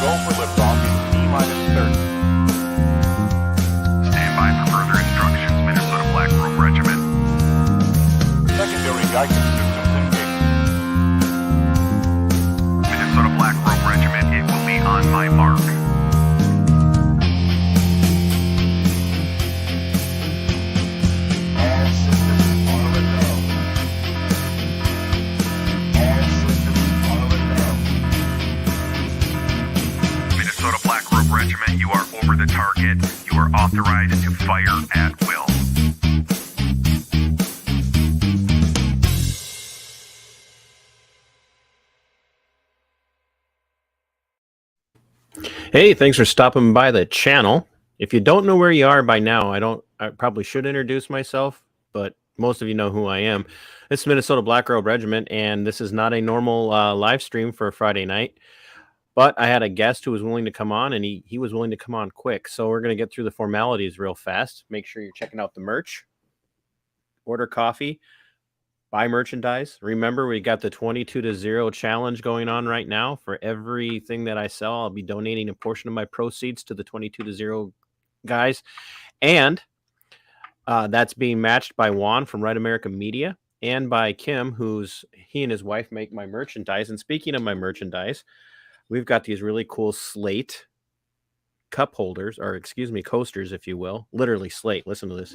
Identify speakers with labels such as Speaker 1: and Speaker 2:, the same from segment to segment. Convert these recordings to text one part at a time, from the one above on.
Speaker 1: Go for liftoff in T-minus 30.
Speaker 2: Stand by for further instructions, Minnesota Black Robe Regiment.
Speaker 1: Secondary guidance systems engaged.
Speaker 2: Minnesota Black Robe Regiment, it will be on my mark.
Speaker 1: All systems are a go. All systems are a go.
Speaker 2: Minnesota Black Robe Regiment, you are over the target. You are authorized to fire at will.
Speaker 3: Hey, thanks for stopping by the channel. If you don't know where you are by now, I probably should introduce myself, but most of you know who I am. It's Minnesota Black Robe Regiment, and this is not a normal live stream for a Friday night, but I had a guest who was willing to come on, and he was willing to come on quick. So we're going to get through the formalities real fast. Make sure you're checking out the merch, order coffee, buy merchandise. Remember, we got the 22-0 challenge going on right now. For everything that I sell, I'll be donating a portion of my proceeds to the 22-0 guys. And that's being matched by Juan from Right America Media and by Kim, he and his wife make my merchandise. And speaking of my merchandise, we've got these really cool slate cup holders, or excuse me, coasters, if you will. Literally slate. Listen to this.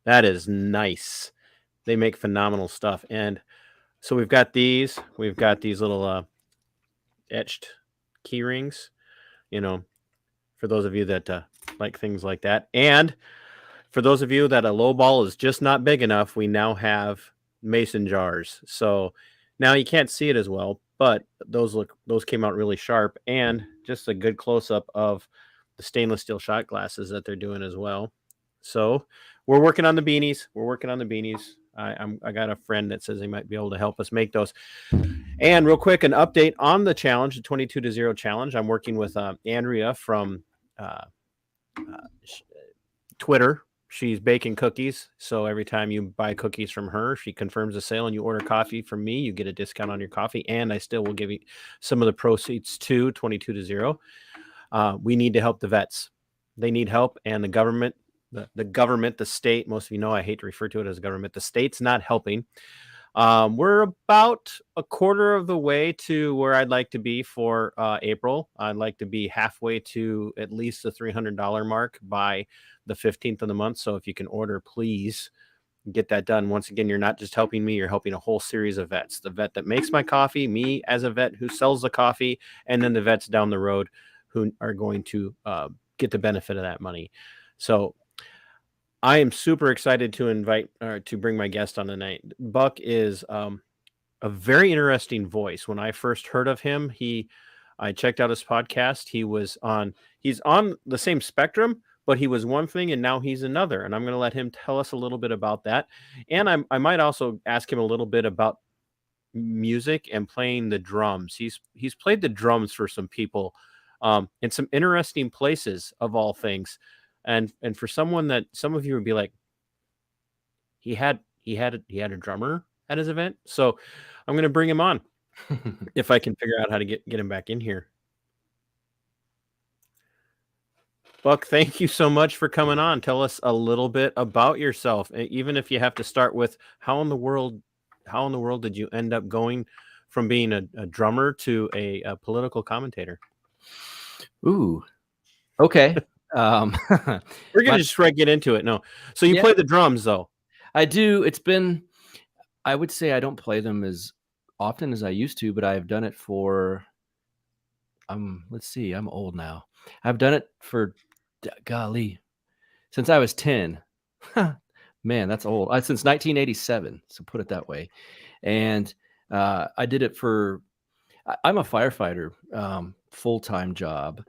Speaker 3: That is nice. They make phenomenal stuff. And so we've got these little etched key rings, for those of you that like things like that. And for those of you that a low ball is just not big enough, we now have mason jars. So now you can't see it as well, but those came out really sharp, and just a good close-up of the stainless steel shot glasses that they're doing as well. So we're working on the beanies. I got a friend that says he might be able to help us make those. And real quick, an update on the challenge, the 22-0 challenge. I'm working with Andrea from Twitter. She's baking cookies. So every time you buy cookies from her, she confirms the sale, and you order coffee from me, you get a discount on your coffee. And I still will give you some of the proceeds to 22-0. We need to help the vets. They need help, and the government, the state, most of you know I hate to refer to it as government, the state's not helping. We're about a quarter of the way to where I'd like to be for April. I'd like to be halfway to at least the $300 mark by the 15th of the month. So if you can order, please get that done. Once again, you're not just helping me, you're helping a whole series of vets. The vet that makes my coffee, me as a vet who sells the coffee, and then the vets down the road who are going to get the benefit of that money. So I am super excited to bring my guest on tonight. Buck is a very interesting voice. When I first heard of him, I checked out his podcast. He's on the same spectrum, but he was one thing and now he's another. And I'm going to let him tell us a little bit about that. And I might also ask him a little bit about music and playing the drums. He's played the drums for some people in some interesting places, of all things. And for someone that some of you would be like, he had a drummer at his event. So I'm going to bring him on if I can figure out how to get him back in here. Buck, thank you so much for coming on. Tell us a little bit about yourself, even if you have to start with how in the world did you end up going from being a drummer to a political commentator?
Speaker 4: Ooh, okay.
Speaker 3: We're gonna just get into it. No, so you play the drums though?
Speaker 4: I do. I would say I don't play them as often as I used to, but I've done it for. Let's see. I'm old now. I've done it for, golly, since I was 10. Man, that's old. Since 1987. So put it that way, and I did it for. I'm a firefighter, full-time job.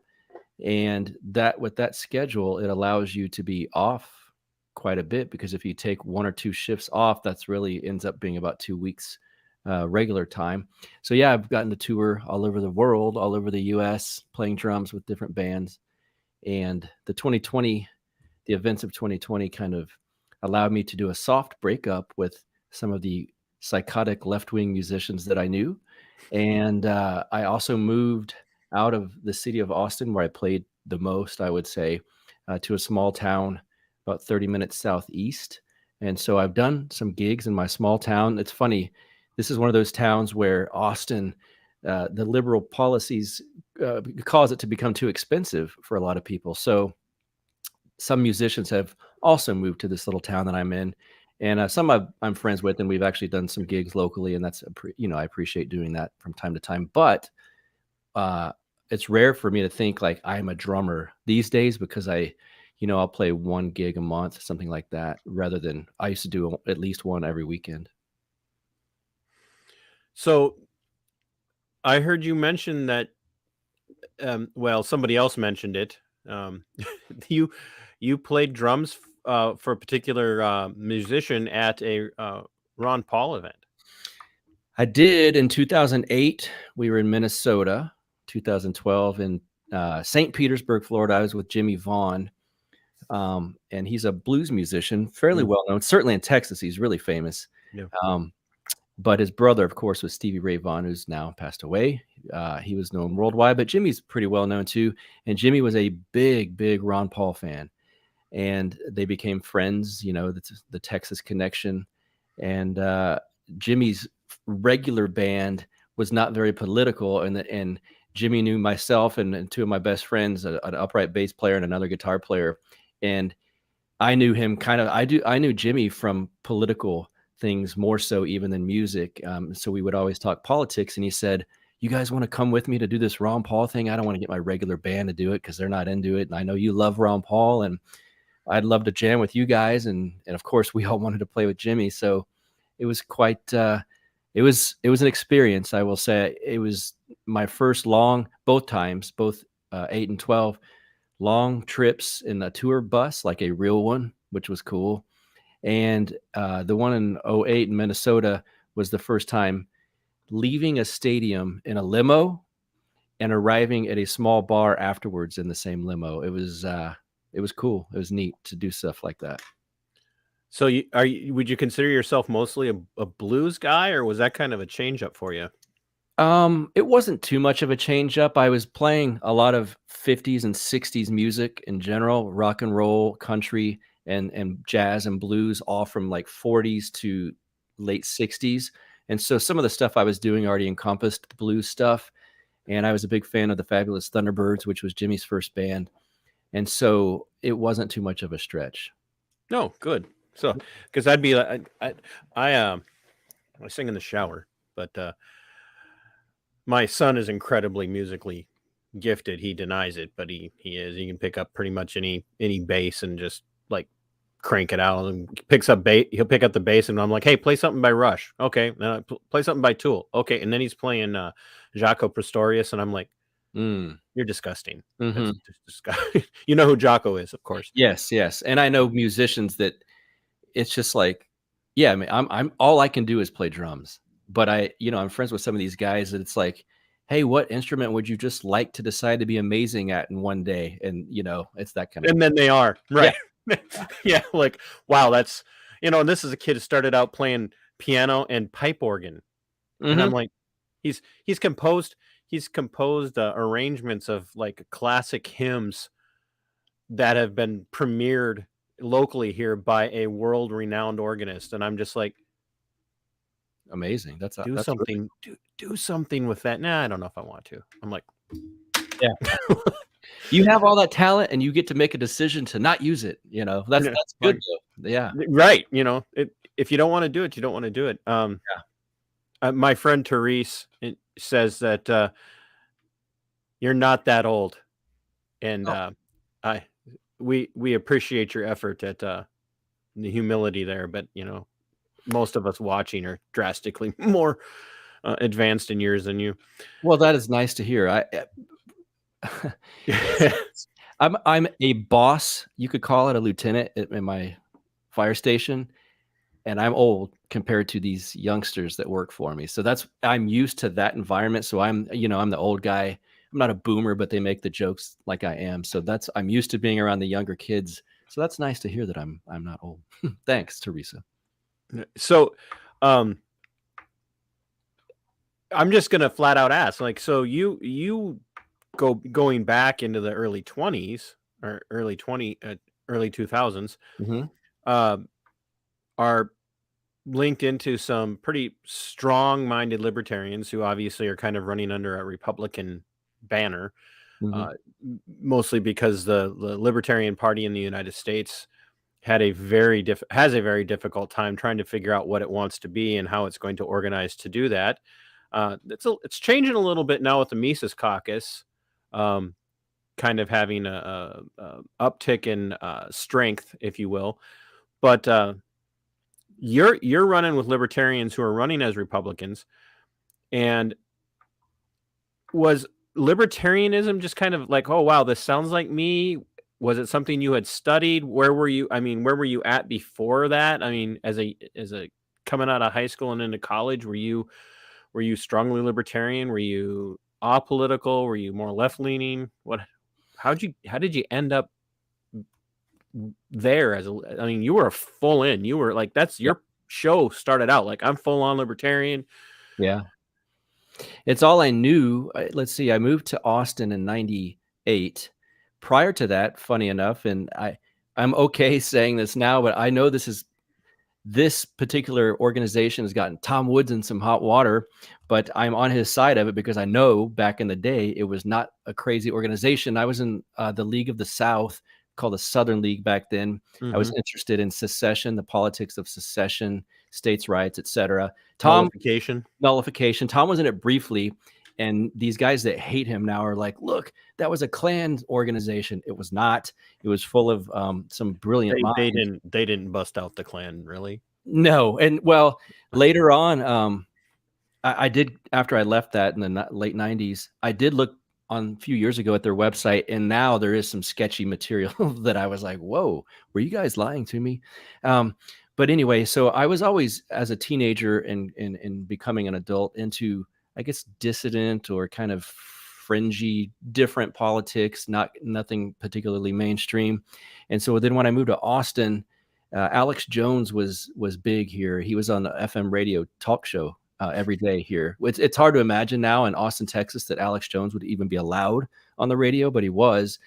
Speaker 4: And that with that schedule, it allows you to be off quite a bit, because if you take 1 or 2 shifts off, that's really ends up being about 2 weeks regular time. So yeah, I've gotten to tour all over the world, all over the US, playing drums with different bands. And the events of 2020 kind of allowed me to do a soft breakup with some of the psychotic left-wing musicians that I knew. And I also moved out of the city of Austin, where I played the most, I would say, to a small town about 30 minutes southeast. And so I've done some gigs in my small town. It's funny. This is one of those towns where Austin, the liberal policies cause it to become too expensive for a lot of people. So some musicians have also moved to this little town that I'm in. And some I'm friends with, and we've actually done some gigs locally. And that's, I appreciate doing that from time to time. But it's rare for me to think like I'm a drummer these days, because I'll play one gig a month, something like that, rather than I used to do at least one every weekend.
Speaker 3: So I heard you mention that, well, somebody else mentioned it. You played drums for a particular musician at a Ron Paul event.
Speaker 4: I did in 2008. We were in Minnesota. 2012 in St. Petersburg, Florida. I was with Jimmy Vaughn, and he's a blues musician, fairly well known. Certainly in Texas, he's really famous.
Speaker 3: Yeah.
Speaker 4: But his brother, of course, was Stevie Ray Vaughan, who's now passed away. He was known worldwide, but Jimmy's pretty well known too. And Jimmy was a big, big Ron Paul fan, and they became friends. The Texas connection, and Jimmy's regular band was not very political, and Jimmy knew myself and two of my best friends, an upright bass player and another guitar player. And I knew him I knew Jimmy from political things more so even than music. So we would always talk politics, and he said, "You guys want to come with me to do this Ron Paul thing? I don't want to get my regular band to do it because they're not into it. And I know you love Ron Paul, and I'd love to jam with you guys." And of course we all wanted to play with Jimmy. So it was quite, it was an experience. I will say it was my first both 8 and 12, long trips in a tour bus, like a real one, which was cool. And the one in 08 in Minnesota was the first time leaving a stadium in a limo and arriving at a small bar afterwards in the same limo. It was cool. It was neat to do stuff like that.
Speaker 3: So would you consider yourself mostly a blues guy, or was that kind of a change up for you?
Speaker 4: It wasn't too much of a change up. I was playing a lot of 50s and 60s music in general, rock and roll, country, and jazz and blues, all from like 40s to late 60s. And so some of the stuff I was doing already encompassed the blues stuff. And I was a big fan of the Fabulous Thunderbirds, which was Jimmy's first band. And so it wasn't too much of a stretch.
Speaker 3: No, good. So, because I'd be like, I sing in the shower, but my son is incredibly musically gifted. He denies it, but he is. He can pick up pretty much any bass and just like crank it out. And picks up bass. He'll pick up the bass, and I'm like, "Hey, play something by Rush." Okay, play something by Tool. Okay, and then he's playing Jaco Pastorius, and I'm like, "You're disgusting."
Speaker 4: Mm-hmm.
Speaker 3: That's just disgusting. You know who Jaco is, of course.
Speaker 4: Yes, and I know musicians that it's just like, yeah. I mean, I'm all I can do is play drums, but I'm friends with some of these guys that it's like, hey, what instrument would you just like to decide to be amazing at in one day? And it's that kind of.
Speaker 3: And then they are right. Yeah, like wow, that's and this is a kid who started out playing piano and pipe organ, and I'm like, he's composed arrangements of like classic hymns that have been premiered locally here by a world-renowned organist, and I'm just like,
Speaker 4: amazing. That's
Speaker 3: something. Really... Do something with that. Nah, I don't know if I want to. I'm like,
Speaker 4: yeah. You have all that talent, and you get to make a decision to not use it. That's good. Yeah,
Speaker 3: right. If you don't want to do it, you don't want to do it. My friend Therese says that you're not that old, and we appreciate your effort at the humility there, but most of us watching are drastically more advanced in years than you.
Speaker 4: Well, that is nice to hear. I'm a boss, you could call it, a lieutenant in my fire station, and I'm old compared to these youngsters that work for me. So I'm used to that environment. So I'm the old guy. I'm not a boomer, but they make the jokes like I am. So I'm used to being around the younger kids. So that's nice to hear that I'm not old. Thanks, Teresa.
Speaker 3: So, I'm just gonna flat out ask, like, so you going back into the early 20s or early 2000s
Speaker 4: hmm
Speaker 3: are linked into some pretty strong-minded libertarians who obviously are kind of running under a Republican banner,
Speaker 4: hmm
Speaker 3: mostly because the Libertarian Party in the United States has a very difficult time trying to figure out what it wants to be and how it's going to organize to do that. It's changing a little bit now with the Mises Caucus, um, kind of having a uptick in strength, if you will. But you're running with libertarians who are running as Republicans, and was libertarianism just kind of like, oh wow, this sounds like me? Was it something you had studied? Where were you? I mean, where were you at before that? I mean, as a coming out of high school and into college, were you strongly libertarian? Were you apolitical? Were you more left leaning? How did you end up there I mean, you were full in. You were like, that's your show started out like, I'm full on libertarian.
Speaker 4: Yeah. It's all I knew. Let's see. I moved to Austin in '98. Prior to that, funny enough, and I'm okay saying this now, but I know this particular organization has gotten Tom Woods in some hot water, but I'm on his side of it because I know back in the day it was not a crazy organization. I was in the League of the South, called the Southern League back then. I was interested in secession, the politics of secession, states' rights, etc. Nullification. Tom was in it briefly, and these guys that hate him now are like, look, that was a Klan organization. It was not. It was full of some brilliant minds.
Speaker 3: They didn't bust out the Klan, really.
Speaker 4: No. And well, later on, I did, after I left that in the late 90s, I did look on a few years ago at their website, and now there is some sketchy material that I was like, whoa, were you guys lying to me? But anyway, so I was always, as a teenager and becoming an adult, into, I guess, dissident or kind of fringy, different politics, nothing particularly mainstream. And so then when I moved to Austin, Alex Jones was big here. He was on the FM radio talk show every day here. It's hard to imagine now in Austin, Texas, that Alex Jones would even be allowed on the radio, but he was.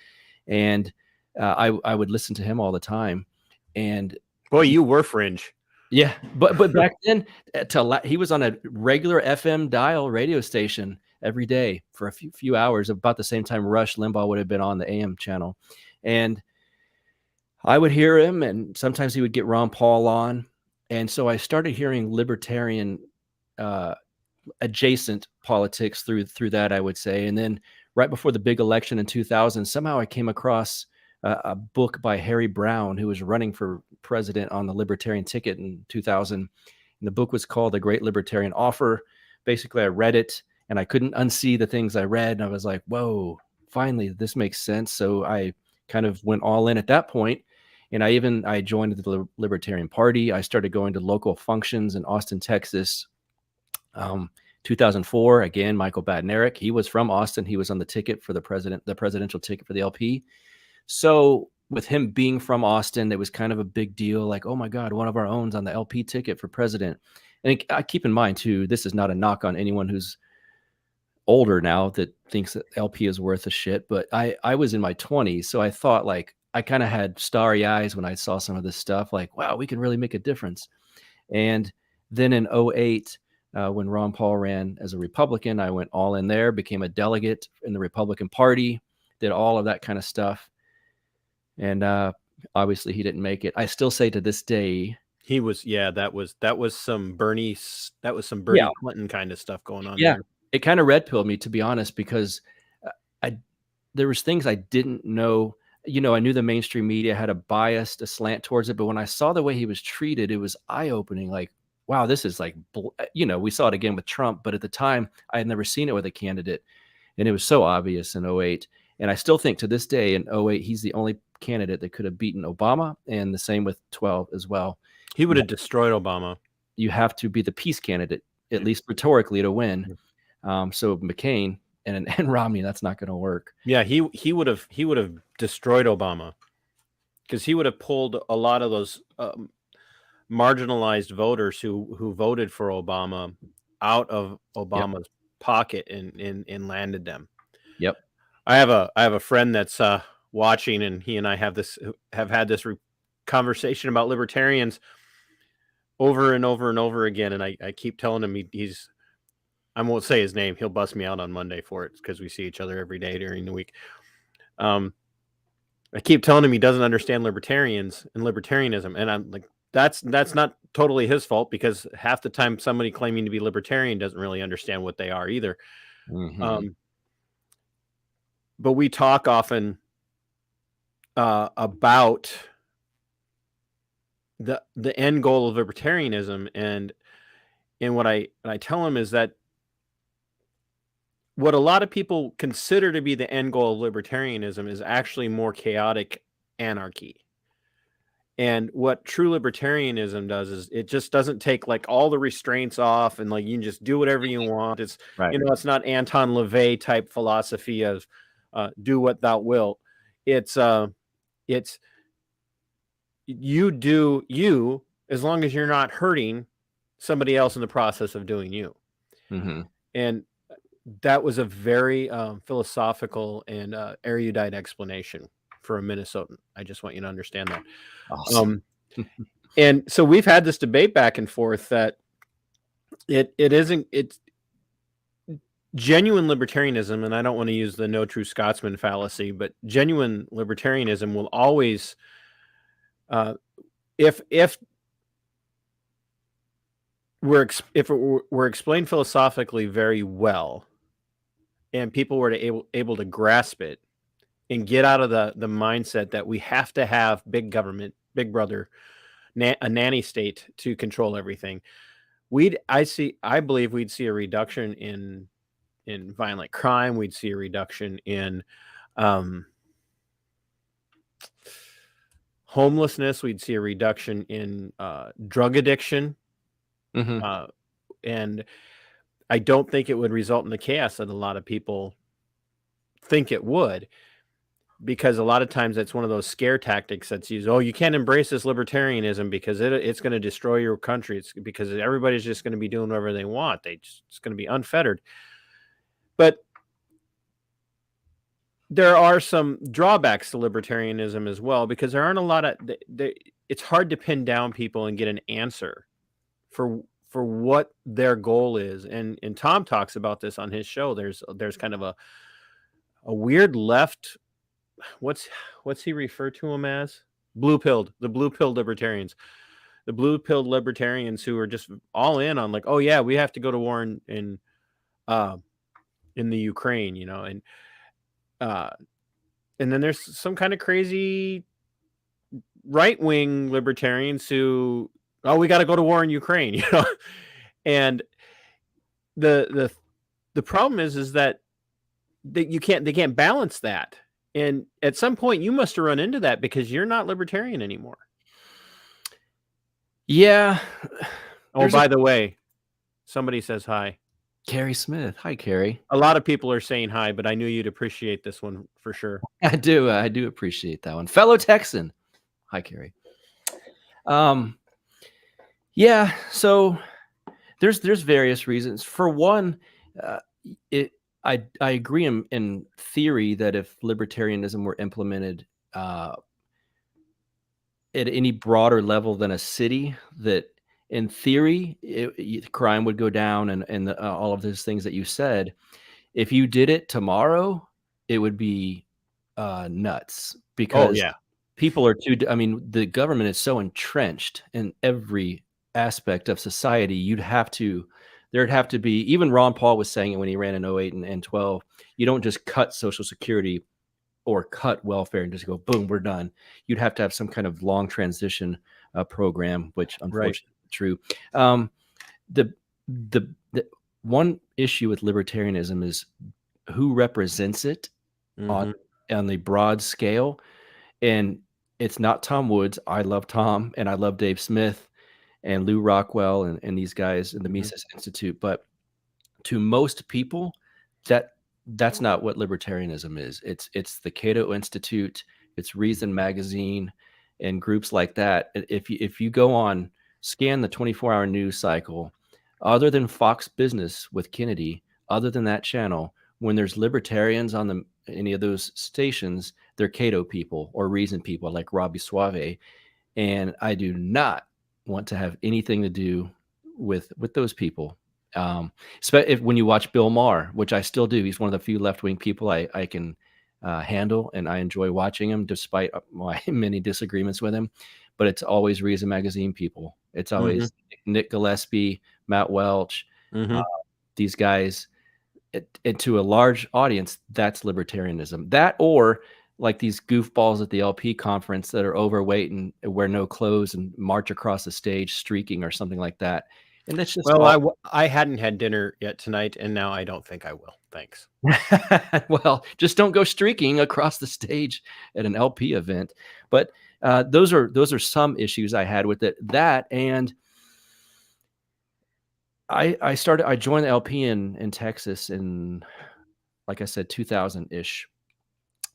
Speaker 4: And I would listen to him all the time. And
Speaker 3: boy, you were fringe.
Speaker 4: Yeah, but back then, he was on a regular FM dial radio station every day for a few hours, about the same time Rush Limbaugh would have been on the AM channel. And I would hear him, and sometimes he would get Ron Paul on. And so I started hearing libertarian adjacent politics through that, I would say. And then right before the big election in 2000, somehow I came across a book by Harry Brown, who was running for president on the Libertarian ticket in 2000. And the book was called The Great Libertarian Offer. Basically, I read it, and I couldn't unsee the things I read. And I was like, whoa, finally, this makes sense. So I kind of went all in at that point. And I joined the Libertarian Party. I started going to local functions in Austin, Texas. 2004, again, Michael Badnarik, he was from Austin. He was on the ticket for the presidential ticket for the LP. So with him being from Austin, it was kind of a big deal. Like, oh my God, one of our own's on the LP ticket for president. And I keep in mind too, this is not a knock on anyone who's older now that thinks that LP is worth a shit. But I was in my 20s. So I thought, like, I kind of had starry eyes when I saw some of this stuff, like, wow, we can really make a difference. And then in 2008, when Ron Paul ran as a Republican, I went all in there, became a delegate in the Republican Party, did all of that kind of stuff. And obviously he didn't make it. I still say to this day,
Speaker 3: he was, that was some Bernie Clinton kind of stuff going on.
Speaker 4: Yeah,
Speaker 3: there.
Speaker 4: It kind of red pilled me, to be honest, because there was things I didn't know. You know, I knew the mainstream media had a slant towards it, but when I saw the way he was treated, it was eye-opening. Like, wow, this is like, we saw it again with Trump, but at the time I had never seen it with a candidate, and it was so obvious in 2008. And I still think to this day in 2008, he's the only candidate that could have beaten Obama, and the same with 2012 as well.
Speaker 3: He would have destroyed Obama.
Speaker 4: You have to be the peace candidate, at least rhetorically, to win. So McCain and Romney, that's not going to work.
Speaker 3: Yeah, he would have destroyed Obama, because he would have pulled a lot of those marginalized voters who voted for Obama out of Obama's pocket and landed them.
Speaker 4: Yep.
Speaker 3: I have a friend that's watching, and he and I have had this conversation about libertarians over and over and over again. And I keep telling him he's I won't say his name. He'll bust me out on Monday for it because we see each other every day during the week. I keep telling him he doesn't understand libertarians and libertarianism, and I'm like, that's not totally his fault, because half the time somebody claiming to be libertarian doesn't really understand what they are either.
Speaker 4: Mhm.
Speaker 3: But we talk often about the end goal of libertarianism, and what I tell him is that what a lot of people consider to be the end goal of libertarianism is actually more chaotic anarchy. And what true libertarianism does is it just doesn't take like all the restraints off, and like you can just do whatever you want. It's
Speaker 4: Right.
Speaker 3: it's not Anton LaVey type philosophy of do what thou wilt. It's you do you, as long as you're not hurting somebody else in the process of doing you.
Speaker 4: Mhm.
Speaker 3: And that was a very philosophical and erudite explanation for a Minnesotan. I just want you to understand that.
Speaker 4: Awesome.
Speaker 3: And so we've had this debate back and forth that it's genuine libertarianism, and I don't want to use the no true Scotsman fallacy, but genuine libertarianism will always, if we're explained philosophically very well, and people were able to grasp it and get out of the mindset that we have to have big government, big brother, a nanny state to control everything, I believe we'd see a reduction in violent crime. We'd see a reduction in homelessness. We'd see a reduction in drug addiction.
Speaker 4: Mhm.
Speaker 3: And I don't think it would result in the chaos that a lot of people think it would, because a lot of times that's one of those scare tactics that's used. Oh, you can't embrace this libertarianism because it's going to destroy your country. It's because everybody's just going to be doing whatever they want. It's going to be unfettered. But there are some drawbacks to libertarianism as well, because there aren't a lot of it's hard to pin down people and get an answer for what their goal is. And Tom talks about this on his show. There's kind of a weird left, what's he refer to them as? The blue pilled libertarians. The blue pilled libertarians who are just all in on like, oh yeah, we have to go to war in the Ukraine, and then there's some kind of crazy right wing libertarians who, oh, we got to go to war in Ukraine, and the problem is that they can't balance that. And at some point you must have run into that, because you're not libertarian anymore.
Speaker 4: Yeah.
Speaker 3: Oh, by the way, somebody says hi.
Speaker 4: Carrie Smith. Hi, Carrie.
Speaker 3: A lot of people are saying hi, but I knew you'd appreciate this one for sure.
Speaker 4: I do appreciate that one. Fellow Texan. Hi, Carrie. Yeah, so there's various reasons. For one, I agree in theory that if libertarianism were implemented at any broader level than a city, that in theory crime would go down, and all of those things that you said. If you did it tomorrow, it would be nuts, because people are too. I mean, the government is so entrenched in every aspect of society. There'd have to be, even Ron Paul was saying it when he ran in 08 and 12, you don't just cut Social Security or cut welfare and just go, boom, we're done. You'd have to have some kind of long transition program, which unfortunately is true. The one issue with libertarianism is who represents it on the broad scale. And it's not Tom Woods. I love Tom, and I love Dave Smith and Lou Rockwell and these guys in the Mises Institute. But to most people, that's not what libertarianism is. It's the Cato Institute, it's Reason Magazine, and groups like that. If you go on, scan the 24-hour news cycle, other than Fox Business with Kennedy, other than that channel, when there's libertarians on any of those stations, they're Cato people or reason people like Robbie Suave. And I do not want to have anything to do with those people. When you watch Bill Maher, which I still do, he's one of the few left-wing people I can handle, and I enjoy watching him despite my many disagreements with him. But it's always Reason Magazine people. It's always Nick Gillespie, Matt Welch, these guys. And to a large audience, that's libertarianism. That, or like these goofballs at the LP conference that are overweight and wear no clothes and march across the stage streaking or something like that. And that's just
Speaker 3: I hadn't had dinner yet tonight, and now I don't think I will. Thanks.
Speaker 4: well, just don't go streaking across the stage at an LP event. But those are some issues I had with it. That, and I joined the LP in Texas in, like I said, 2000-ish.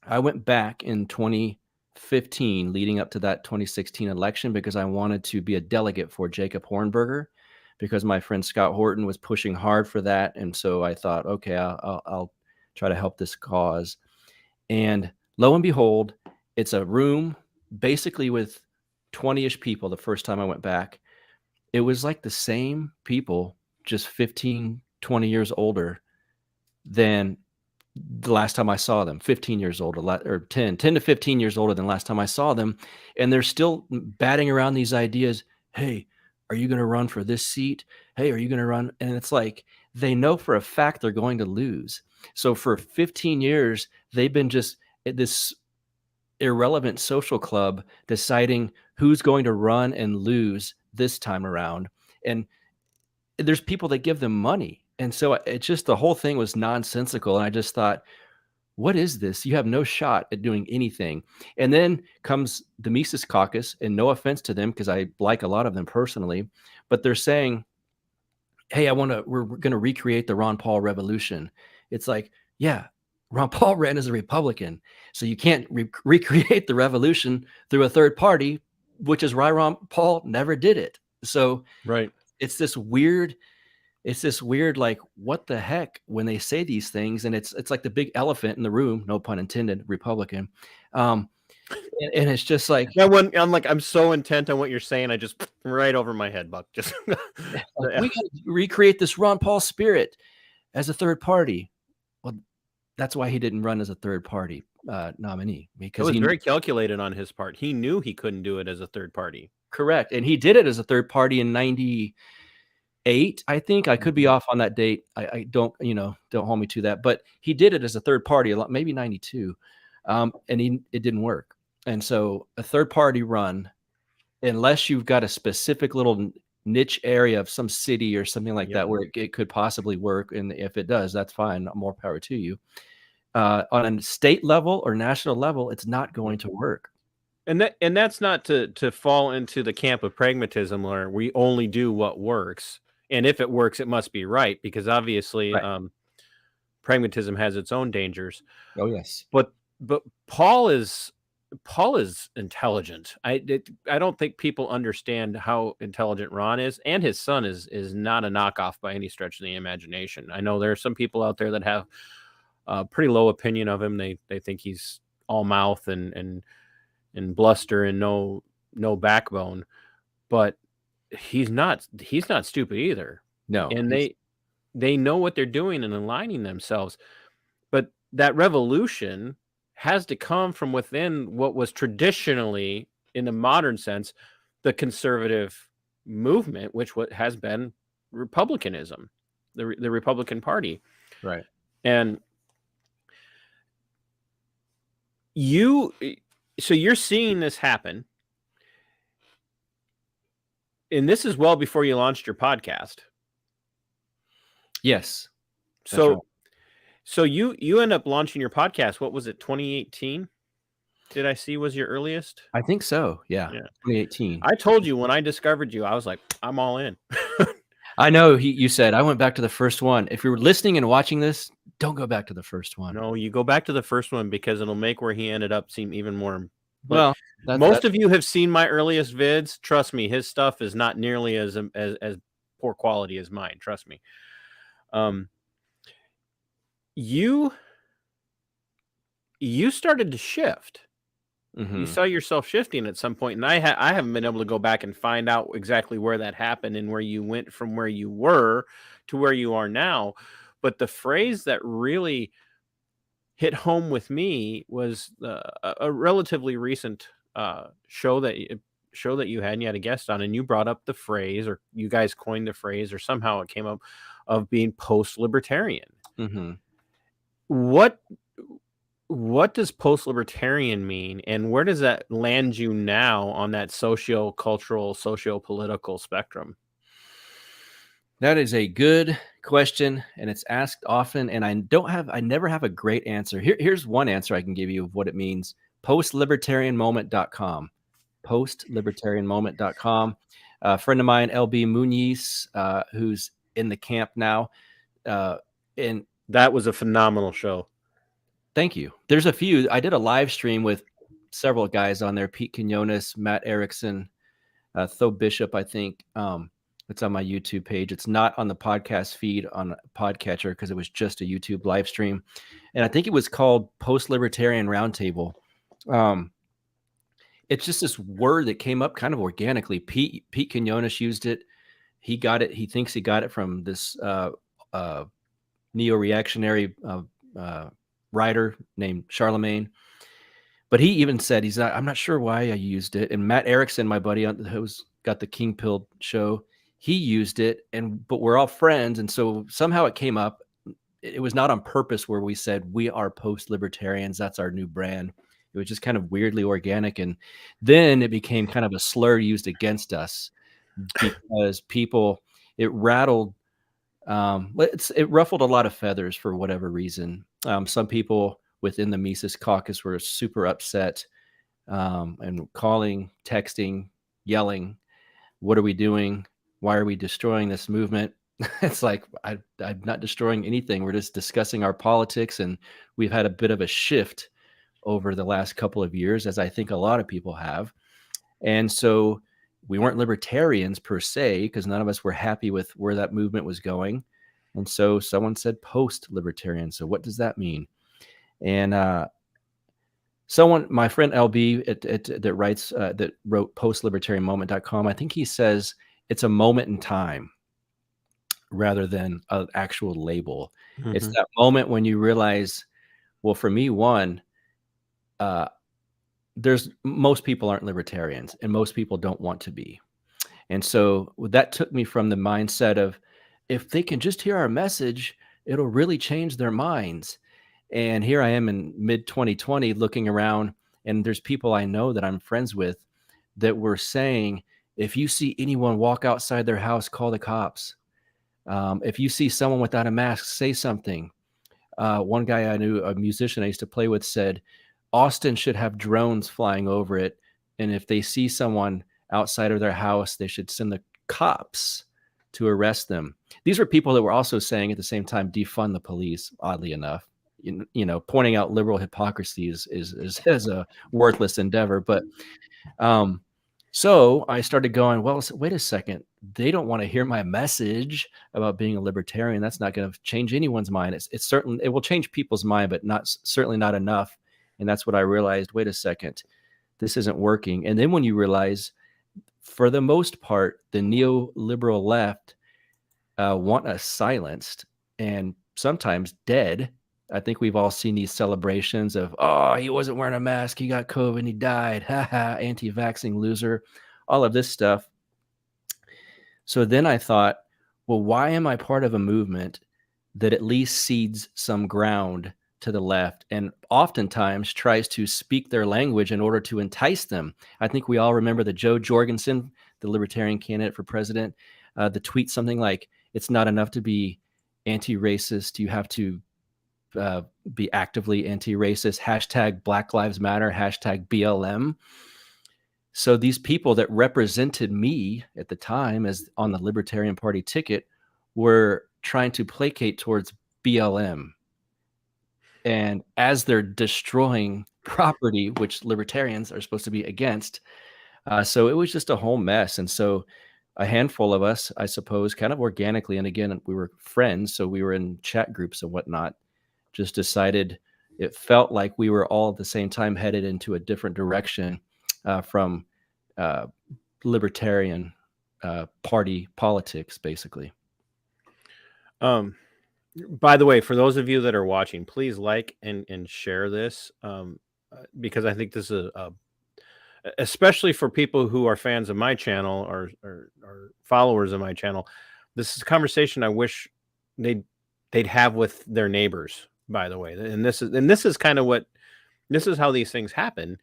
Speaker 4: I went back in 2015, leading up to that 2016 election, because I wanted to be a delegate for Jacob Hornberger, because my friend Scott Horton was pushing hard for that. And so I thought, okay, I'll try to help this cause. And lo and behold, it's a room basically with 20-ish people the first time I went back. It was like the same people, just 15, 20 years older than the last time I saw them, 15 years old, or 10 to 15 years older than last time I saw them. And they're still batting around these ideas. Hey, are you going to run for this seat? Hey, are you going to run? And it's like, they know for a fact they're going to lose. So for 15 years, they've been just at this irrelevant social club deciding who's going to run and lose this time around. And there's people that give them money. And so it's just, the whole thing was nonsensical. And I just thought, what is this? You have no shot at doing anything. And then comes the Mises Caucus, and no offense to them, because I like a lot of them personally, but they're saying, hey, we're going to recreate the Ron Paul revolution. It's like, yeah, Ron Paul ran as a Republican. So you can't recreate the revolution through a third party, which is why Ron Paul never did it. So
Speaker 3: right.
Speaker 4: It's this weird, like, what the heck when they say these things. And it's like the big elephant in the room, no pun intended, Republican. And it's just like,
Speaker 3: yeah, when I'm so intent on what you're saying, I just right over my head, Buck. Just
Speaker 4: we got to recreate this Ron Paul spirit as a third party. Well, that's why he didn't run as a third party nominee, because
Speaker 3: it was very calculated on his part. He knew he couldn't do it as a third party.
Speaker 4: Correct. And he did it as a third party in 98, I think. I could be off on that date. I don't hold me to that, but he did it as a third party a lot, maybe 92. And it didn't work. And so a third party run, unless you've got a specific little niche area of some city or something like that, where it could possibly work. And if it does, that's fine. More power to you. On a state level or national level, it's not going to work.
Speaker 3: And that's not to fall into the camp of pragmatism where we only do what works. And if it works, it must be right, because obviously pragmatism has its own dangers.
Speaker 4: Oh, yes.
Speaker 3: But Paul is intelligent. I don't think people understand how intelligent Ron is, and his son is not a knockoff by any stretch of the imagination. I know there are some people out there that have a pretty low opinion of him. They think he's all mouth and bluster and no backbone, but he's not stupid either.
Speaker 4: No.
Speaker 3: And they know what they're doing and aligning themselves. But that revolution has to come from within what was traditionally, in the modern sense, the conservative movement, which has been republicanism, the Republican Party.
Speaker 4: Right.
Speaker 3: And so you're seeing this happen, and this is well before you launched your podcast.
Speaker 4: Yes.
Speaker 3: So,
Speaker 4: right.
Speaker 3: So you end up launching your podcast. What was it? 2018? Did I see was your earliest?
Speaker 4: I think so. Yeah. 2018.
Speaker 3: I told you when I discovered you, I was like, I'm all in.
Speaker 4: I know you said I went back to the first one. If you're listening and watching this, don't go back to the first one.
Speaker 3: No, you go back to the first one, because it'll make where he ended up seem even more.
Speaker 4: Well,
Speaker 3: most of you have seen my earliest vids. Trust me, his stuff is not nearly as poor quality as mine. Trust me. you started to shift. You saw yourself shifting at some point, and I haven't been able to go back and find out exactly where that happened and where you went from where you were to where you are now. But the phrase that really hit home with me was a relatively recent show that you had, and you had a guest on, and you brought up the phrase, or you guys coined the phrase, or somehow it came up, of being post-libertarian. What does post-libertarian mean, and where does that land you now on that socio-cultural, socio-political spectrum?
Speaker 4: That is a good question, and it's asked often, and I never have a great answer. Here's one answer I can give you of what it means. Post-libertarianmoment.com. Post-libertarianmoment.com. A friend of mine, LB Muniz, who's in the camp now. And
Speaker 3: that was a phenomenal show.
Speaker 4: Thank you. There's a few. I did a live stream with several guys on there: Pete Quinones, Matt Erickson, Tho Bishop, I think. It's on my YouTube page. It's not on the podcast feed on Podcatcher because it was just a YouTube live stream. And I think it was called Post-Libertarian Roundtable. It's just this word that came up kind of organically. Pete Quinones used it. He got it. He thinks he got it from this neo-reactionary writer named Charlemagne. But he even said, I'm not sure why I used it. And Matt Erickson, my buddy who's got the King Pill show, he used it, but we're all friends. And so somehow it came up. It was not on purpose where we said we are post-libertarians. That's our new brand. It was just kind of weirdly organic. And then it became kind of a slur used against us because it ruffled a lot of feathers for whatever reason. Some people within the Mises caucus were super upset and calling, texting, yelling, "What are we doing? Why are we destroying this movement?" It's like, I'm not destroying anything. We're just discussing our politics, and we've had a bit of a shift over the last couple of years, as I think a lot of people have. And so we weren't libertarians per se, because none of us were happy with where that movement was going. And so someone said post-libertarian. So what does that mean? And my friend LB that wrote post-libertarianmoment.com, I think he says it's a moment in time rather than an actual label. It's that moment when you realize, well, for me, most people aren't libertarians, and most people don't want to be. And so that took me from the mindset of, if they can just hear our message, it'll really change their minds. And here I am in mid 2020 looking around, and there's people I know that I'm friends with that were saying, if you see anyone walk outside their house, call the cops. If you see someone without a mask, say something. One guy I knew, a musician I used to play with, said Austin should have drones flying over it, and if they see someone outside of their house, they should send the cops to arrest them. These were people that were also saying at the same time, defund the police, oddly enough. Pointing out liberal hypocrisy is a worthless endeavor. But so I started going, well, wait a second. They don't want to hear my message about being a libertarian. That's not going to change anyone's mind. It's certain it will change people's mind, but certainly not enough. And that's what I realized. Wait a second, this isn't working. And then when you realize, for the most part, the neoliberal left want us silenced and sometimes dead. I think we've all seen these celebrations of, oh, he wasn't wearing a mask, he got COVID and he died. Ha ha, anti-vaxxing loser, all of this stuff. So then I thought, well, why am I part of a movement that at least cedes some ground to the left and oftentimes tries to speak their language in order to entice them? I think we all remember the Joe Jorgensen, the libertarian candidate for president, the tweet something like, it's not enough to be anti-racist, you have to be actively anti-racist, hashtag Black Lives Matter, hashtag BLM. So these people that represented me at the time as on the Libertarian Party ticket were trying to placate towards BLM. And as they're destroying property, which libertarians are supposed to be against, so it was just a whole mess. And so a handful of us, I suppose, kind of organically, and again, we were friends, so we were in chat groups and whatnot, just decided it felt like we were all at the same time headed into a different direction from libertarian party politics, basically.
Speaker 3: By the way, for those of you that are watching, please like and share this, because I think this is especially for people who are fans of my channel or followers of my channel. This is a conversation I wish they'd have with their neighbors. By the way, and this is kind of what this is how these things happen.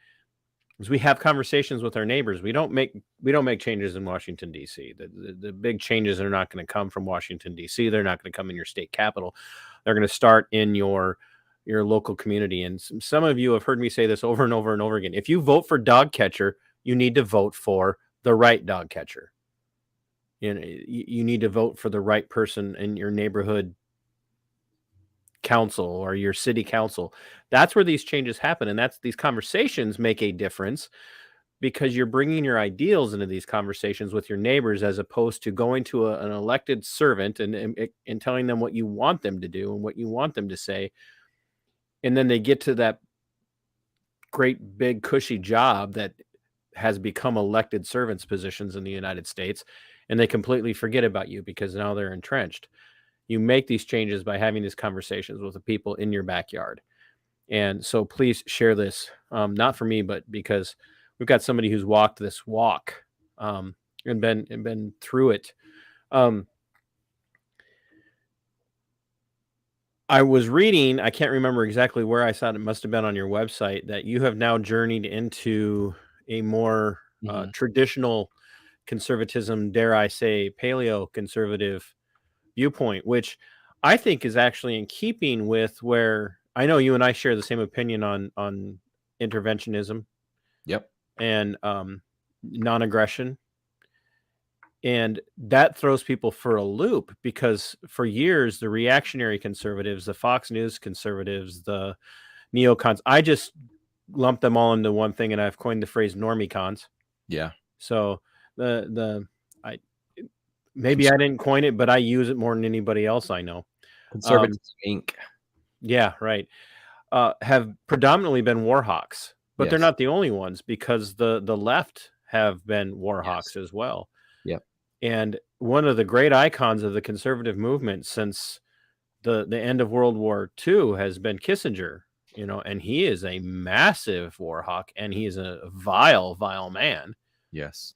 Speaker 3: Is we have conversations with our neighbors. We don't make changes in Washington, D.C. The big changes are not going to come from Washington, D.C. They're not going to come in your state capital. They're going to start in your local community. And some of you have heard me say this over and over and over again. If you vote for dog catcher, you need to vote for the right dog catcher. You need to vote for the right person in your neighborhood council or your city council. That's where these changes happen, and these conversations make a difference because you're bringing your ideals into these conversations with your neighbors, as opposed to going to an elected servant and telling them what you want them to do and what you want them to say, and then they get to that great big cushy job that has become elected servants positions in the United States, and they completely forget about you because now they're entrenched. You make these changes by having these conversations with the people in your backyard. And so please share this, not for me, but because we've got somebody who's walked this walk and been through it. I was reading, I can't remember exactly where I saw it. It must have been on your website, that you have now journeyed into a more traditional conservatism, dare I say, paleo conservative viewpoint, which I think is actually in keeping with where I know you and I share the same opinion on interventionism.
Speaker 4: Yep.
Speaker 3: And non-aggression. And that throws people for a loop, because for years, the reactionary conservatives, the Fox News conservatives, the neocons, I just lump them all into one thing, and I've coined the phrase normicons.
Speaker 4: Yeah.
Speaker 3: So maybe I didn't coin it, but I use it more than anybody else I know.
Speaker 4: Conservative Inc.
Speaker 3: Yeah, right. Have predominantly been war hawks, but they're
Speaker 4: Yes.
Speaker 3: not the only ones, because the left have been war hawks as well.
Speaker 4: Yep.
Speaker 3: And one of the great icons of the conservative movement since the end of World War II has been Kissinger, and he is a massive war hawk, and he is a vile, vile man.
Speaker 4: Yes.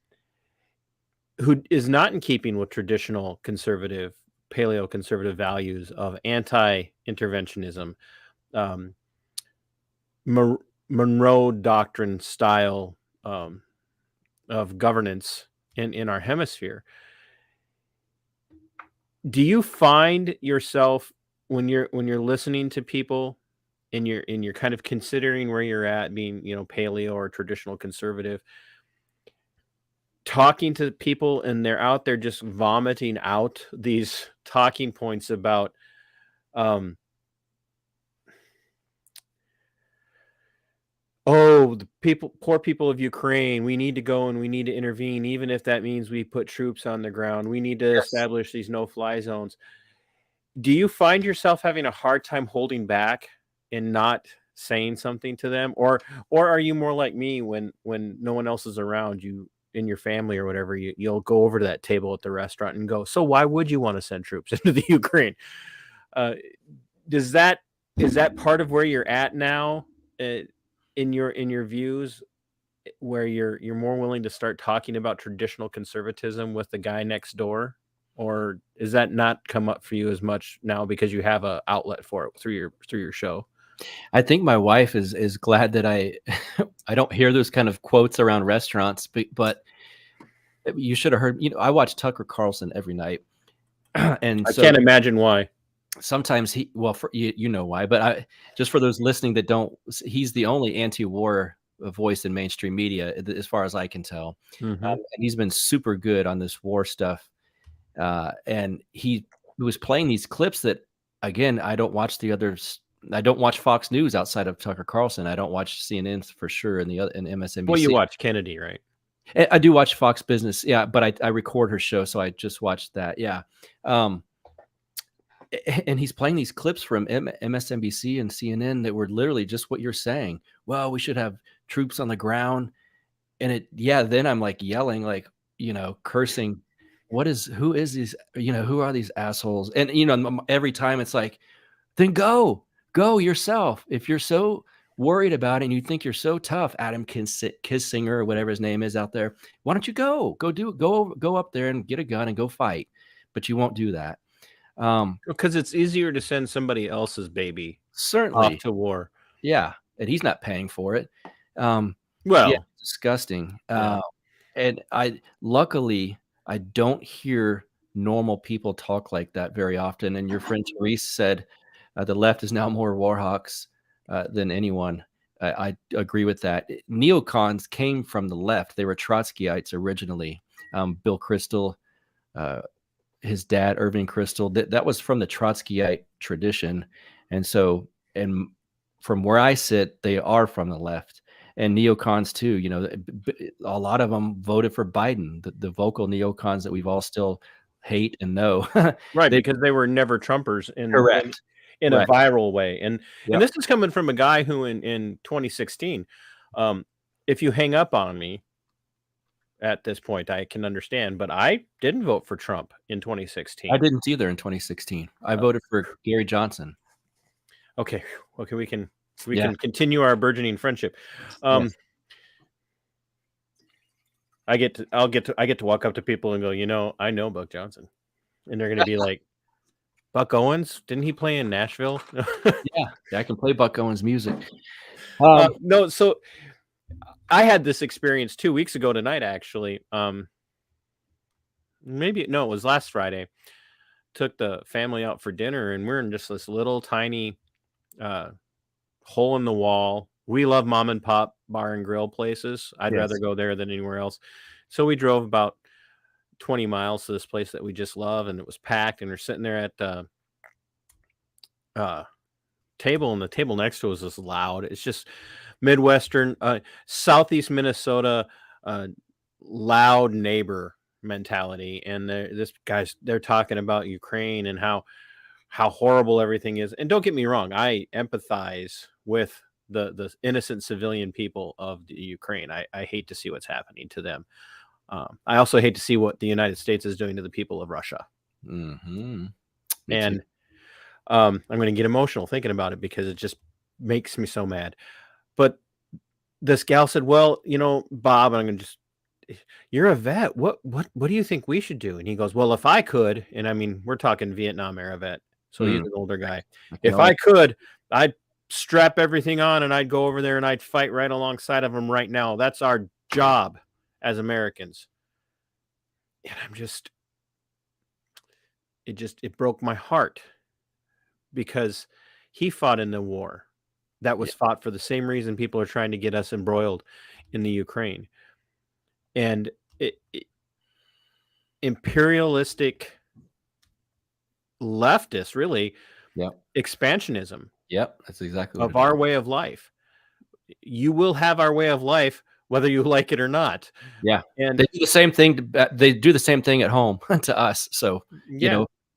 Speaker 3: Who is not in keeping with traditional conservative, paleo-conservative values of anti-interventionism, Monroe Doctrine style of governance in our hemisphere. Do you find yourself when you're listening to people and you're kind of considering where you're at, being paleo or traditional conservative, talking to people and they're out there just vomiting out these talking points about the poor people of Ukraine, we need to go and we need to intervene, even if that means we put troops on the ground. We need to establish these no-fly zones. Do you find yourself having a hard time holding back and not saying something to them? Or are you more like me, when no one else is around, you in your family or whatever, you'll go over to that table at the restaurant and go, so why would you want to send troops into the Ukraine? Is that part of where you're at now? In your views, where you're more willing to start talking about traditional conservatism with the guy next door, or is that not come up for you as much now because you have an outlet for it through your show?
Speaker 4: I think my wife is glad that I don't hear those kind of quotes around restaurants, but you should have heard. I watch Tucker Carlson every night, and
Speaker 3: I can't imagine why.
Speaker 4: Sometimes you know why, but just for those listening that don't, he's the only anti-war voice in mainstream media, as far as I can tell.
Speaker 3: Mm-hmm.
Speaker 4: And he's been super good on this war stuff. And he was playing these clips that, again, I don't watch the others. I don't watch Fox News outside of Tucker Carlson. I don't watch CNN for sure, and MSNBC.
Speaker 3: Well, you watch Kennedy, right?
Speaker 4: I do watch Fox Business, yeah, but I record her show, so I just watched that, yeah. and he's playing these clips from MSNBC and CNN that were literally just what you're saying. Well, we should have troops on the ground. And then I'm like yelling, like, cursing. Who is these, who are these assholes? And, every time it's like, then go yourself. If you're so worried about it and you think you're so tough, Adam Kissinger or whatever his name is out there, why don't you go up there and get a gun and go fight? But you won't do that.
Speaker 3: Because it's easier to send somebody else's baby
Speaker 4: Certainly
Speaker 3: off to war.
Speaker 4: Yeah. And he's not paying for it.
Speaker 3: Well,
Speaker 4: yeah, disgusting.
Speaker 3: Yeah.
Speaker 4: And luckily I don't hear normal people talk like that very often. And your friend Therese said the left is now more warhawks than anyone. I agree with that. Neocons came from the left. They were Trotskyites originally. Bill Kristol, his dad, Irving Kristol, that was from the Trotskyite tradition. And from where I sit, they are from the left. And neocons too, a lot of them voted for Biden, the vocal neocons that we've all still hate and know.
Speaker 3: Right, because they were never Trumpers in a viral way. And this is coming from a guy who in 2016, if you hang up on me at this point, I can understand, but I didn't vote for Trump in 2016.
Speaker 4: I didn't either in 2016. I voted for Gary Johnson.
Speaker 3: Okay, we can continue our burgeoning friendship.
Speaker 4: Yes.
Speaker 3: I get to walk up to people and go, I know Buck Johnson, and they're going to be like, Buck Owens, didn't he play in Nashville?
Speaker 4: Yeah, I can play Buck Owens music.
Speaker 3: No, so I had this experience 2 weeks ago tonight, actually. It was last Friday. Took the family out for dinner, and we're in just this little tiny hole in the wall. We love mom and pop bar and grill places. I'd rather go there than anywhere else. So we drove about 20 miles to this place that we just love, and it was packed, and we're sitting there at the table, and the table next to us is loud. It's just Midwestern, Southeast Minnesota, loud neighbor mentality. And they're talking about Ukraine and how horrible everything is. And don't get me wrong, I empathize with the innocent civilian people of the Ukraine. I hate to see what's happening to them. I also hate to see what the United States is doing to the people of Russia.
Speaker 4: Mm-hmm.
Speaker 3: And I'm going to get emotional thinking about it because it just makes me so mad. But this gal said, well, Bob, and I'm going to you're a vet. What do you think we should do? And he goes, well, if I could, and I mean, we're talking Vietnam era vet. So he's an older guy. If I could, I'd strap everything on and I'd go over there and I'd fight right alongside of him right now. That's our job as Americans. And it broke my heart because he fought in the war that was fought for the same reason people are trying to get us embroiled in the Ukraine. And imperialistic leftists, really, expansionism.
Speaker 4: Yep, that's exactly
Speaker 3: of our way of life. You will have our way of life whether you like it or not.
Speaker 4: Yeah,
Speaker 3: and
Speaker 4: they do the same thing. They do the same thing at home to us. So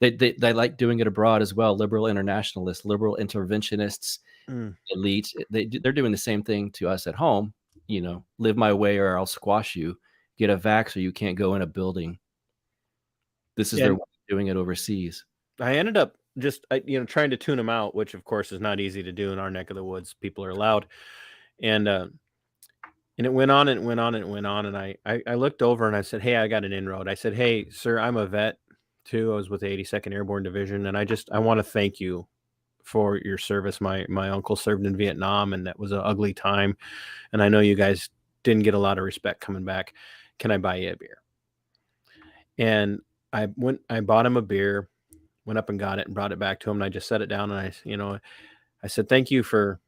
Speaker 4: they like doing it abroad as well. Liberal internationalists, liberal interventionists, elites. They're doing the same thing to us at home. Live my way or I'll squash you. Get a vax or you can't go in a building. This is their way of doing it overseas.
Speaker 3: I ended up just trying to tune them out, which of course is not easy to do in our neck of the woods. People are loud, and it went on and it went on and it went on. And I looked over and I said, hey, I got an inroad. I said, hey, sir, I'm a vet too. I was with the 82nd Airborne Division, and I want to thank you for your service. My uncle served in Vietnam, and that was an ugly time. And I know you guys didn't get a lot of respect coming back. Can I buy you a beer? And I bought him a beer, went up and got it and brought it back to him. And I just set it down and I said, thank you for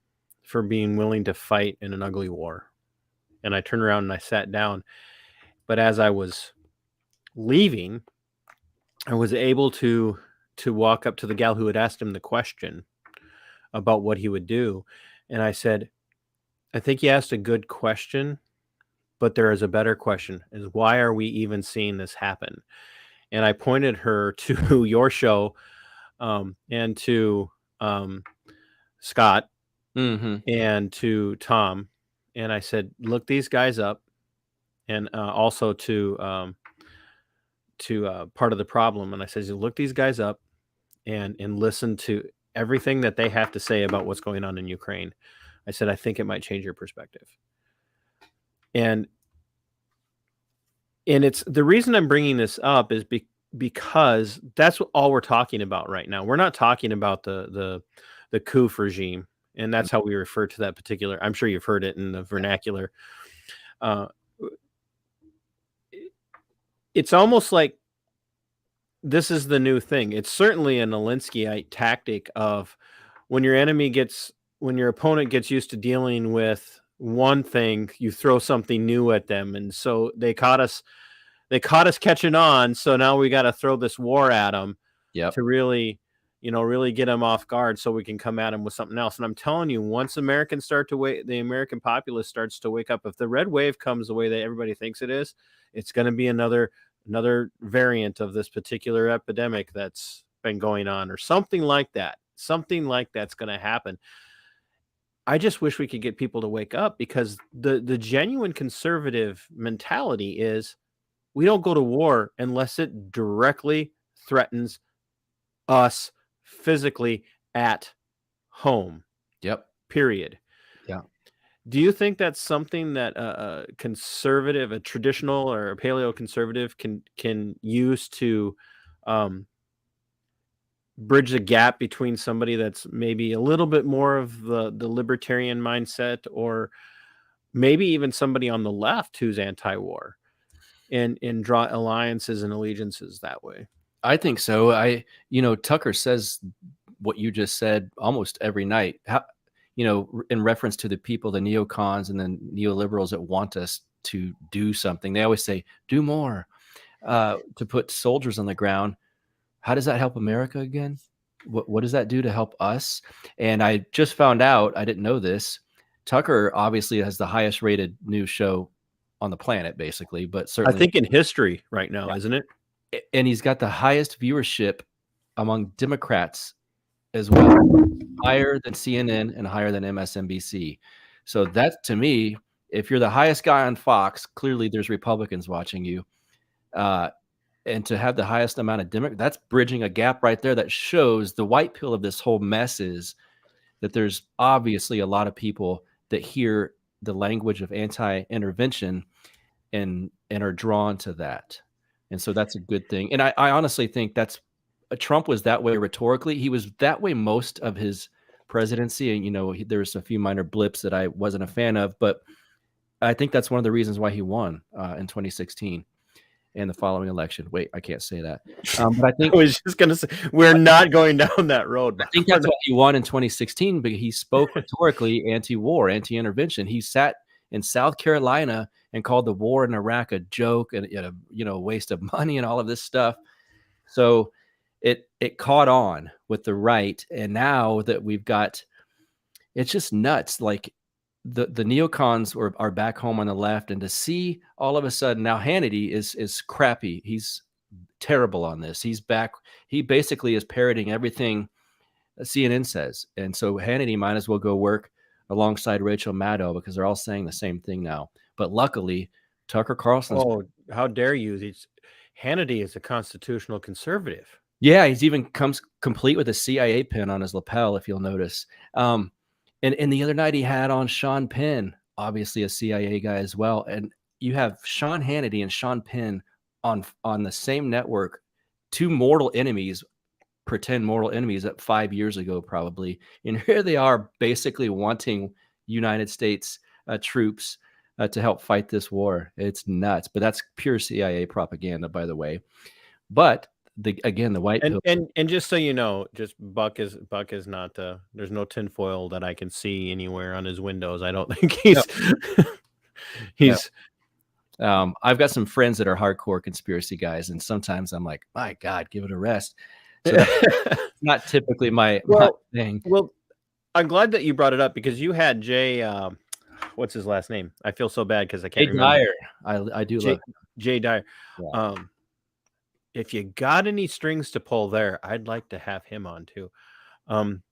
Speaker 3: being willing to fight in an ugly war. And I turned around and I sat down. But as I was leaving, I was able to walk up to the gal who had asked him the question about what he would do. And I said, I think you asked a good question, but there is a better question, is why are we even seeing this happen? And I pointed her to your show, and to Scott
Speaker 4: Mm-hmm.
Speaker 3: and to Tom, and I said, look these guys up, and also to part of the problem, and I said, look these guys up and listen to everything that they have to say about what's going on in Ukraine. I said, I think it might change your perspective. And it's the reason I'm bringing this up is because that's all we're talking about right now. We're not talking about the coup regime, and that's how we refer to that particular. I'm sure you've heard it in the vernacular. It's almost like this is the new thing. It's certainly an Alinskyite tactic of when your opponent gets used to dealing with one thing, you throw something new at them. And so they caught us catching on. So now we got to throw this war at them to really get them off guard so we can come at them with something else. And I'm telling you, once the American populace starts to wake up, if the red wave comes the way that everybody thinks it is, it's going to be another variant of this particular epidemic that's been going on, or something like that. Something like that's going to happen. I just wish we could get people to wake up, because the genuine conservative mentality is we don't go to war unless it directly threatens us physically at home.
Speaker 4: Yep.
Speaker 3: Period.
Speaker 4: Yeah.
Speaker 3: Do you think that's something that a conservative, a traditional or a paleo conservative can use to bridge the gap between somebody that's maybe a little bit more of the libertarian mindset, or maybe even somebody on the left who's anti-war, and draw alliances and allegiances that way?
Speaker 4: I think so. Tucker says what you just said almost every night. In reference to the people, the neocons and the neoliberals that want us to do something, they always say, do more, to put soldiers on the ground. How does that help America again? What does that do to help us? And I just found out, I didn't know this, Tucker obviously has the highest rated news show on the planet, basically, but certainly
Speaker 3: I think in history right now, isn't it?
Speaker 4: And he's got the highest viewership among Democrats as well, higher than CNN and higher than MSNBC. So that, to me, if you're the highest guy on Fox, clearly there's Republicans watching you. And to have the highest amount of Democrats, that's bridging a gap right there. That shows the white pill of this whole mess is that there's obviously a lot of people that hear the language of anti-intervention and are drawn to that. And so that's a good thing. And I honestly think Trump was that way rhetorically. He was that way most of his presidency. And, there's a few minor blips that I wasn't a fan of, but I think that's one of the reasons why he won in 2016 and the following election. Wait, I can't say that. But I think
Speaker 3: I was just going to say, we're not going down that road.
Speaker 4: I think that's why he won in 2016, because he spoke rhetorically anti-war, anti-intervention. He sat in South Carolina and called the war in Iraq a joke and a waste of money and all of this stuff. So it caught on with the right, and now that we've got, it's just nuts. Like the neocons are back home on the left, and to see all of a sudden now Hannity is crappy. He's terrible on this. He's back. He basically is parroting everything CNN says, and so Hannity might as well go work alongside Rachel Maddow, because they're all saying the same thing now. But luckily, Tucker Carlson.
Speaker 3: Oh, how dare you! Hannity is a constitutional conservative.
Speaker 4: Yeah, he's even comes complete with a CIA pin on his lapel, if you'll notice. And the other night he had on Sean Penn, obviously a CIA guy as well. And you have Sean Hannity and Sean Penn on the same network, two mortal enemies, pretend mortal enemies at 5 years ago, probably. And here they are basically wanting United States troops to help fight this war. It's nuts, but that's pure CIA propaganda, by the way. But the white
Speaker 3: and just so you know, just Buck is not there's no tinfoil that I can see anywhere on his windows. I don't think he's
Speaker 4: I've got some friends that are hardcore conspiracy guys, and sometimes I'm like, my God, give it a rest. So that's not typically my thing.
Speaker 3: Well, I'm glad that you brought it up, because you had Jay, what's his last name? I feel so bad because I can't remember.
Speaker 4: Dyer. I do love
Speaker 3: Jay Dyer.
Speaker 4: Yeah.
Speaker 3: if you got any strings to pull there, I'd like to have him on too. Um,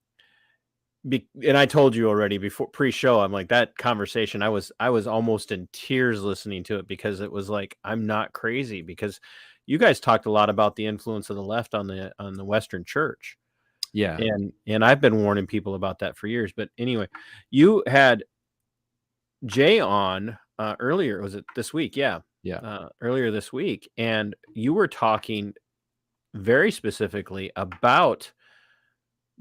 Speaker 3: and I told you already before pre-show, I'm like, that conversation, I was almost in tears listening to it, because it was like, I'm not crazy, because you guys talked a lot about the influence of the left on the Western church.
Speaker 4: Yeah.
Speaker 3: And I've been warning people about that for years. But anyway, you had Jay on earlier. Was it this week? Yeah.
Speaker 4: Yeah.
Speaker 3: Earlier this week. And you were talking very specifically about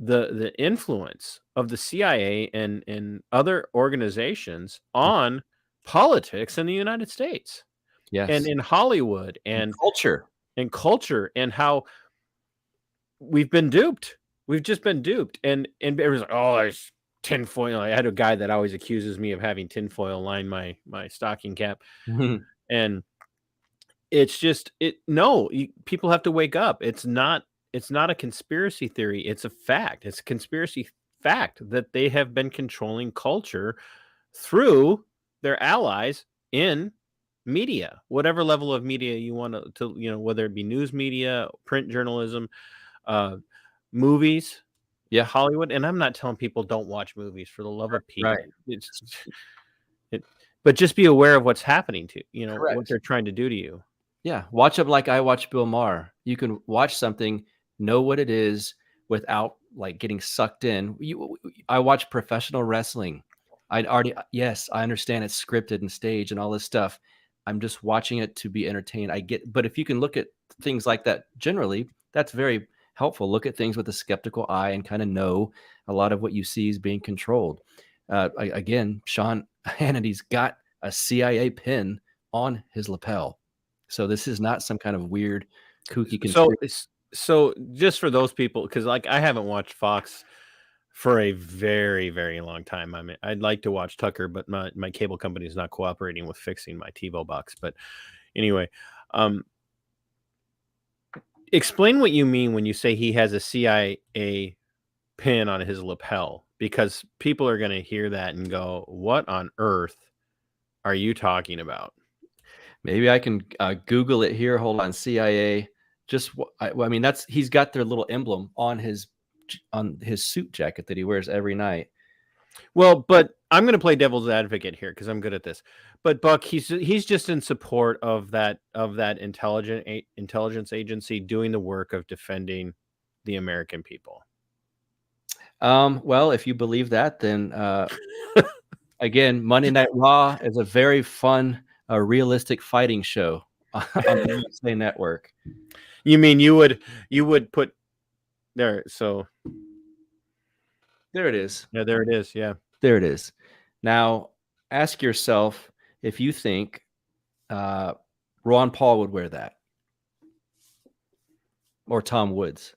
Speaker 3: the influence of the CIA and other organizations on politics in the United States
Speaker 4: Yes.
Speaker 3: and in Hollywood and
Speaker 4: culture.
Speaker 3: culture, and how we've been duped. We've just been duped. And everyone's like, oh, there's tinfoil. I had a guy that always accuses me of having tinfoil line my stocking cap. And it's just people have to wake up. It's not a conspiracy theory. It's a fact. It's a conspiracy fact that they have been controlling culture through their allies in media, whatever level of media you want to, whether it be news media, print journalism, movies,
Speaker 4: Yeah.
Speaker 3: Hollywood. And I'm not telling people don't watch movies, for the love of Pete.
Speaker 4: Right.
Speaker 3: But just be aware of what's happening to what
Speaker 4: Correct.
Speaker 3: they're trying to do to you.
Speaker 4: Yeah. Watch them like I watch Bill Maher. You can watch something, know what it is without like getting sucked in. I watch professional wrestling. Yes, I understand it's scripted and staged and all this stuff. I'm just watching it to be entertained. But if you can look at things like that generally, that's very helpful. Look at things with a skeptical eye and kind of know a lot of what you see is being controlled. Again, Sean Hannity's got a CIA pin on his lapel. So this is not some kind of weird, kooky conspiracy.
Speaker 3: So just for those people, because like I haven't watched Fox for a very, very long time. I mean, I'd like to watch Tucker, but my cable company is not cooperating with fixing my TiVo box. But anyway, explain what you mean when you say he has a CIA pin on his lapel, because people are going to hear that and go, what on earth are you talking about?
Speaker 4: Maybe I can Google it here. Hold on. CIA. I mean, he's got their little emblem on his suit jacket that he wears every night.
Speaker 3: Well, but I'm going to play devil's advocate here because I'm good at this. But Buck, he's just in support of that intelligence agency doing the work of defending the American people.
Speaker 4: Well, if you believe that, then again, Monday Night Raw is a very fun, realistic fighting show on the USA Network.
Speaker 3: You mean you would put there? So
Speaker 4: there it is.
Speaker 3: Yeah, there it is. Yeah,
Speaker 4: there it is. Now, ask yourself if you think Ron Paul would wear that, or Tom Woods.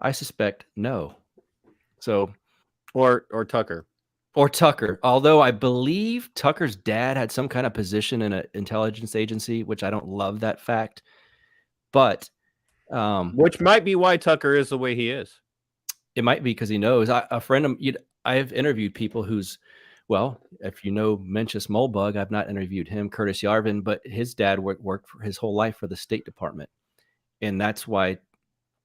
Speaker 4: I suspect no. So,
Speaker 3: or Tucker.
Speaker 4: Or Tucker, although I believe Tucker's dad had some kind of position in an intelligence agency, which I don't love that fact. But
Speaker 3: which might be why Tucker is the way he is.
Speaker 4: It might be because he knows. I've interviewed people who's, well, if you know Mencius Mulbug, I've not interviewed him, Curtis Yarvin, but his dad worked for his whole life for the State Department. And that's why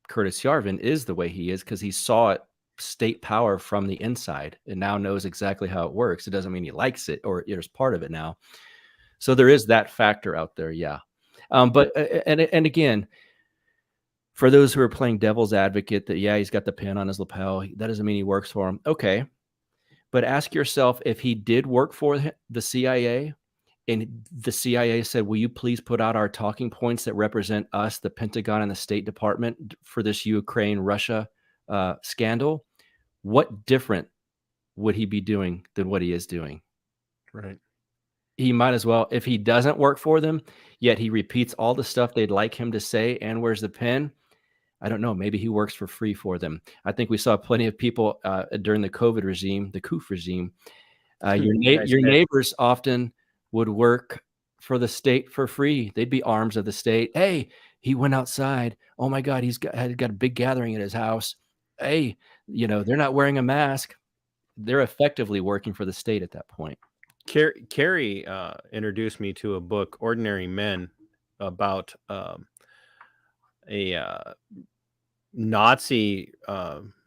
Speaker 4: Curtis Yarvin is the way he is, because he saw it, state power from the inside, and now knows exactly how it works. It doesn't mean he likes it or is part of it now. So there is that factor out there. Yeah. But again, for those who are playing devil's advocate that, yeah, he's got the pin on his lapel, that doesn't mean he works for him. Okay. But ask yourself, if he did work for the CIA and the CIA said, will you please put out our talking points that represent us, the Pentagon and the State Department, for this Ukraine-Russia scandal, what different would he be doing than what he is doing?
Speaker 3: Right.
Speaker 4: He might as well, if he doesn't work for them, yet he repeats all the stuff they'd like him to say and wears the pin. I don't know. Maybe he works for free for them. I think we saw plenty of people during the COVID regime, the COOF regime. Your neighbors often would work for the state for free. They'd be arms of the state. Hey, he went outside. Oh my God, had got a big gathering at his house. Hey, they're not wearing a mask. They're effectively working for the state at that point.
Speaker 3: Carrie introduced me to a book, Ordinary Men, about Nazi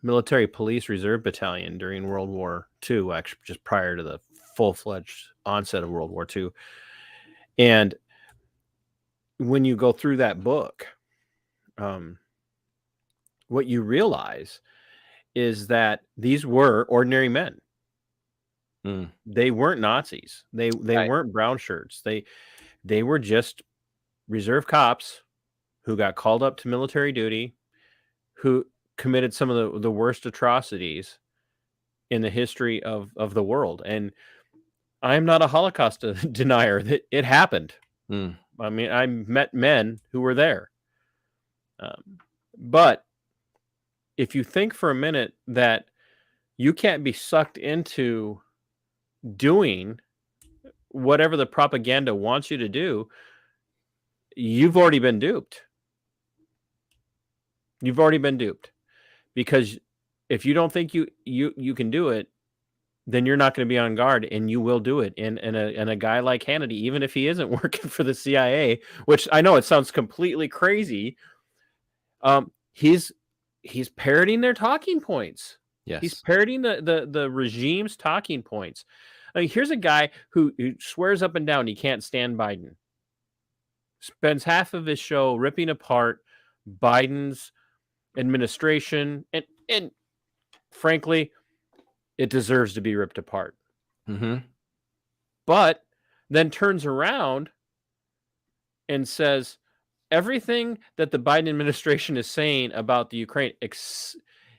Speaker 3: military police reserve battalion during World War II, actually just prior to the full-fledged onset of World War II. And when you go through that book, what you realize is that these were ordinary men. They weren't Nazis. They
Speaker 4: Right.
Speaker 3: weren't brown shirts. They were just reserve cops who got called up to military duty, who committed some of the worst atrocities in the history of the world. And I'm not a Holocaust denier. That it happened. I mean, I met men who were there. But if you think for a minute that you can't be sucked into doing whatever the propaganda wants you to do, you've already been duped. You've already been duped, because if you don't think you can do it, then you're not going to be on guard, and you will do it. And a guy like Hannity, even if he isn't working for the CIA, which I know it sounds completely crazy, he's parroting their talking points.
Speaker 4: Yes.
Speaker 3: He's parroting the regime's talking points. I mean, here's a guy who swears up and down he can't stand Biden. Spends half of his show ripping apart Biden's administration, and frankly, it deserves to be ripped apart. But then turns around and says everything that the Biden administration is saying about the Ukraine,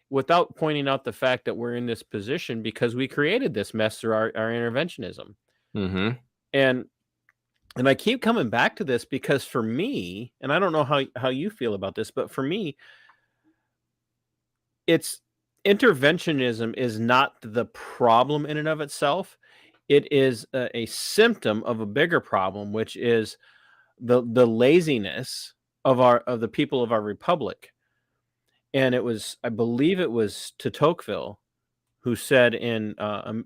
Speaker 3: without pointing out the fact that we're in this position because we created this mess through our interventionism. And I keep coming back to this because for me, and I don't know how you feel about this, but for me, it's interventionism is not the problem in and of itself. It is a symptom of a bigger problem, which is the laziness of the people of our republic. And it was, I believe it was de Tocqueville who said in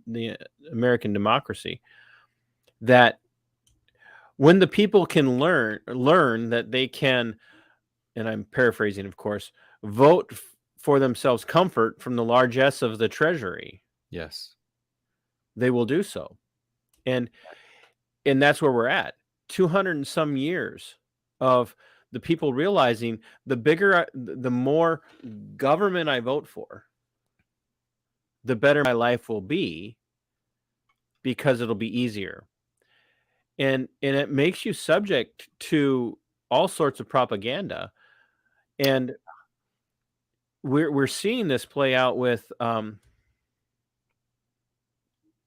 Speaker 3: the American Democracy that when the people can learn that they can, and I'm paraphrasing, of course, vote for themselves comfort from the largesse of the treasury,
Speaker 4: Yes.
Speaker 3: they will do so. And that's where we're at. 200 and some years of the people realizing the more government I vote for, the better my life will be, because it'll be easier. And it makes you subject to all sorts of propaganda. And we're seeing this play out with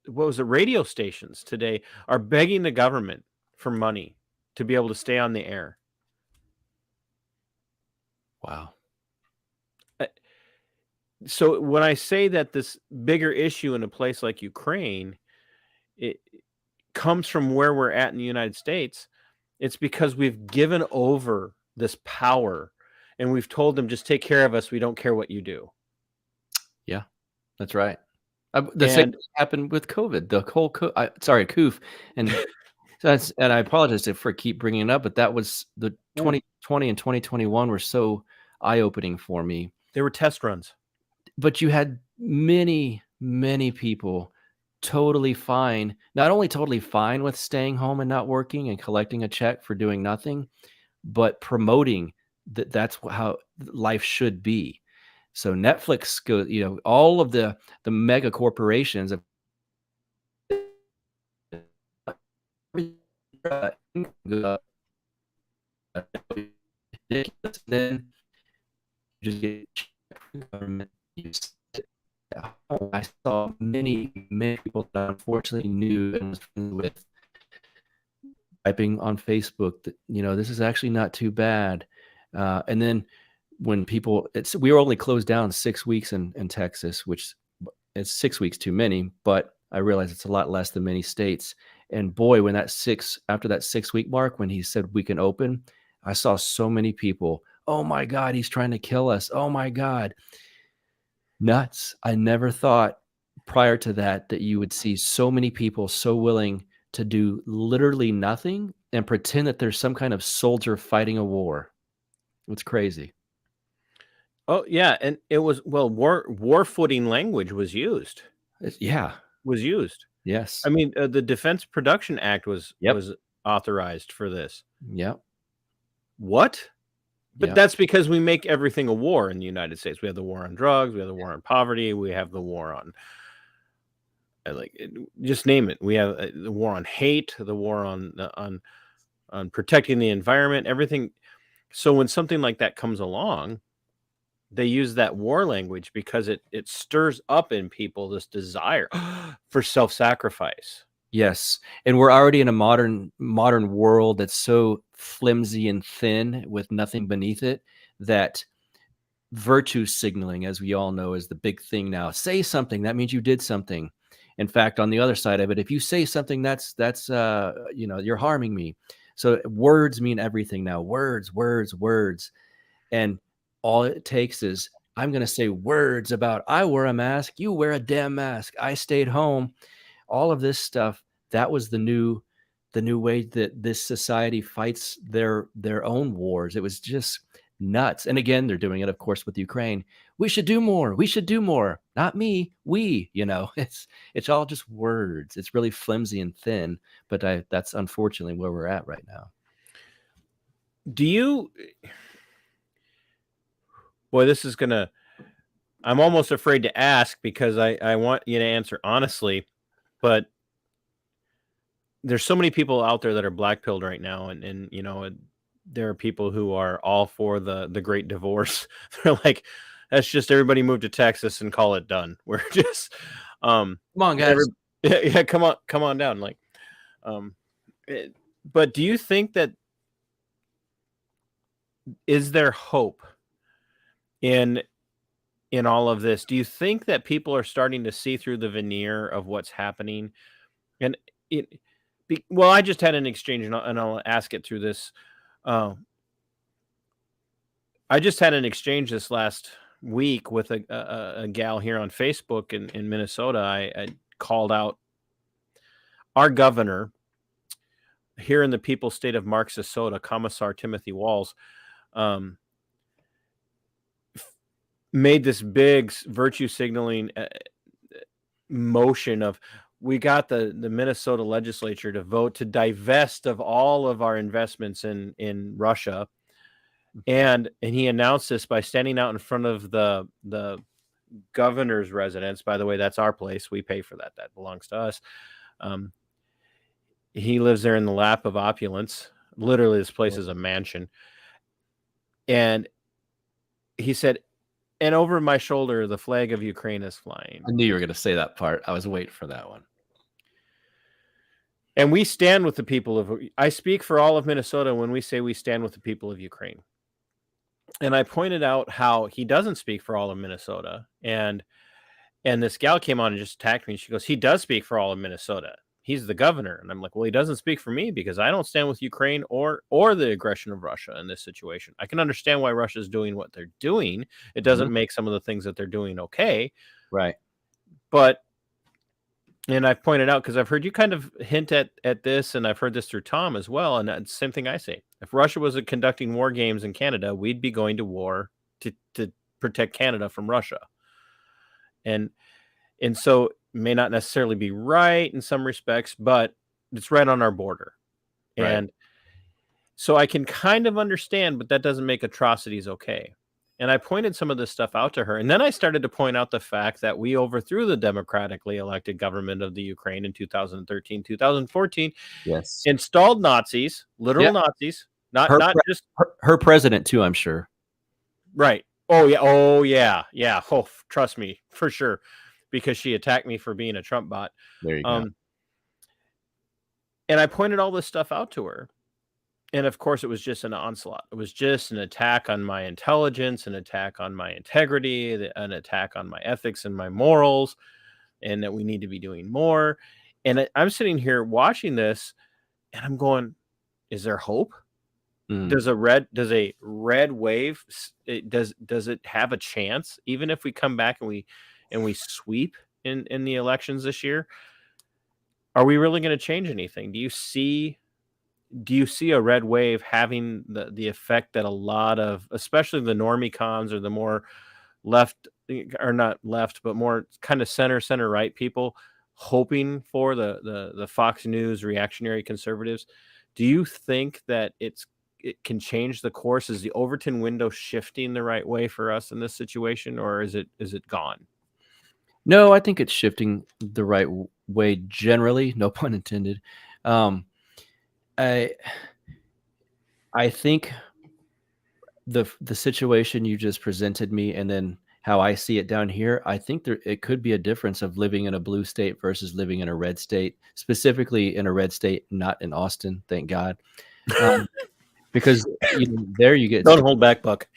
Speaker 3: what was it? Radio stations today are begging the government for money to be able to stay on the air.
Speaker 4: Wow.
Speaker 3: So when I say that this bigger issue in a place like Ukraine, it comes from where we're at in the United States, it's because we've given over this power and we've told them, just take care of us. We don't care what you do.
Speaker 4: Yeah, that's right. The same happened with COVID. The whole COOF, and and I apologize for keep bringing it up, but that was the 2020 and 2021 were so eye-opening for me.
Speaker 3: They were test runs,
Speaker 4: but you had many people totally fine, not only totally fine with staying home and not working and collecting a check for doing nothing, but promoting that's how life should be. So Netflix goes, all of the mega corporations of then just get government. I saw many people that I unfortunately knew and was friends with typing on Facebook that this is actually not too bad. And then when people, we were only closed down 6 weeks in Texas, which it's 6 weeks too many, but I realize it's a lot less than many states. And boy, when after that 6 week mark, when he said we can open, I saw so many people. Oh my God, he's trying to kill us. Oh my God. Nuts. I never thought prior to that you would see so many people so willing to do literally nothing and pretend that there's some kind of soldier fighting a war. It's crazy.
Speaker 3: Oh yeah, and it was war footing language was used.
Speaker 4: Yeah.
Speaker 3: Was used.
Speaker 4: Yes.
Speaker 3: I mean, the Defense Production Act was
Speaker 4: Yep.
Speaker 3: authorized for this.
Speaker 4: Yep.
Speaker 3: What? But
Speaker 4: Yep.
Speaker 3: that's because we make everything a war in the United States. We have the war on drugs, we have the war on poverty, we have the war on just name it. We have the war on hate, the war on protecting the environment, everything. So when something like that comes along, they use that war language because it stirs up in people this desire for self-sacrifice.
Speaker 4: Yes, and we're already in a modern world that's so flimsy and thin with nothing beneath it that virtue signaling, as we all know, is the big thing now. Say something, that means you did something. In fact, on the other side of it, if you say something, that's you're harming me. So words mean everything now. Words, words, words. And all it takes is I'm going to say words about I wear a mask, you wear a damn mask, I stayed home. All of this stuff, that was the new way that this society fights their own wars. It was just nuts. And again, they're doing it, of course, with Ukraine. We should do more. We should do more. Not me. We. It's all just words. It's really flimsy and thin. But that's unfortunately where we're at right now.
Speaker 3: Do you? Boy, this is gonna. I'm almost afraid to ask because I want you to answer honestly, but there's so many people out there that are black pilled right now, and there are people who are all for the great divorce. They're like, that's just everybody move to Texas and call it done. We're just
Speaker 4: Come on, guys.
Speaker 3: yeah, come on down. Like, but do you think that is there hope in all of this? Do you think that people are starting to see through the veneer of what's happening? And well, I just had an exchange, and I'll ask it through this. I just had an exchange this last week with a gal here on Facebook in Minnesota. I called out our governor here in the People's State of Marxisota, Commissar Timothy Walz, made this big virtue signaling motion of, we got the Minnesota legislature to vote to divest of all of our investments in Russia. And he announced this by standing out in front of the governor's residence. By the way, that's our place. We pay for that. That belongs to us. He lives there in the lap of opulence. Literally, this place is a mansion. And he said, and over my shoulder, the flag of Ukraine is flying.
Speaker 4: I knew you were going to say that part. I was waiting for that one.
Speaker 3: And we stand with the people of, I speak for all of Minnesota when we say we stand with the people of Ukraine. And I pointed out how he doesn't speak for all of Minnesota. And this gal came on and just attacked me. She goes, he does speak for all of Minnesota. He's the governor. And I'm like, well, he doesn't speak for me because I don't stand with Ukraine or the aggression of Russia in this situation. I can understand why Russia is doing what they're doing. It doesn't make some of the things that they're doing okay.
Speaker 4: Right.
Speaker 3: But, and I've pointed out, because I've heard you kind of hint at this, and I've heard this through Tom as well. And that's the same thing I say. If Russia was conducting war games in Canada, we'd be going to war to protect Canada from Russia. And so may not necessarily be right in some respects, but it's right on our border. Right. And so I can kind of understand, but that doesn't make atrocities okay. And I pointed some of this stuff out to her. And then I started to point out the fact that we overthrew the democratically elected government of the Ukraine in 2013, 2014.
Speaker 4: Yes.
Speaker 3: Installed Nazis, literal Nazis, not just
Speaker 4: her president too, I'm sure.
Speaker 3: Right. Oh yeah. Oh, trust me, for sure. Because she attacked me for being a Trump bot.
Speaker 4: There you go.
Speaker 3: And I pointed all this stuff out to her. And of course, it was just an onslaught. It was just an attack on my intelligence, an attack on my integrity, an attack on my ethics and my morals, and that we need to be doing more. And I'm sitting here watching this, and I'm going, is there hope? Does a red wave, does it have a chance? Even if we come back and we sweep in the elections this year, are we really going to change anything? Do you see do you see a red wave having the effect that a lot of, especially the normie cons or the more left, or not left, but more kind of center right people hoping for the Fox News reactionary conservatives? Do you think that it can change the course? Is the Overton window shifting the right way for us in this situation, or is it gone?
Speaker 4: No, I think it's shifting the right way generally. No pun intended. I think the situation you just presented me, and then how I see it down here, I think it could be a difference of living in a blue state versus living in a red state, specifically in a red state, not in Austin, thank God. Because there you get
Speaker 3: Don't hold back, Buck.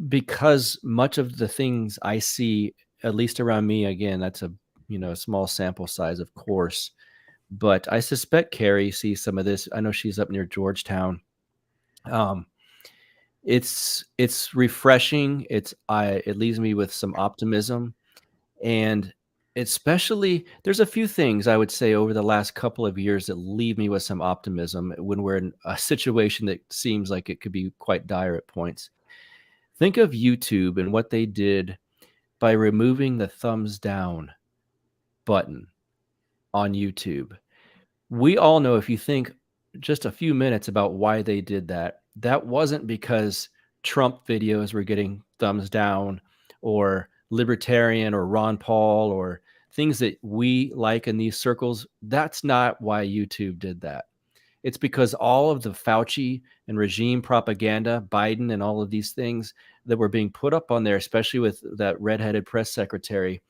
Speaker 4: Because much of the things I see, at least around me, again, that's a small sample size, of course, but I suspect Carrie sees some of this. I know she's up near Georgetown. It's refreshing. It leaves me with some optimism, and especially there's a few things I would say over the last couple of years that leave me with some optimism when we're in a situation that seems like it could be quite dire at points. Think of YouTube and what they did by removing the thumbs down button on YouTube. We all know, if you think just a few minutes about why they did that, that wasn't because Trump videos were getting thumbs down, or libertarian, or Ron Paul, or things that we like in these circles. That's not why YouTube did that. It's because all of the Fauci and regime propaganda, Biden and all of these things that were being put up on there, especially with that redheaded press secretary,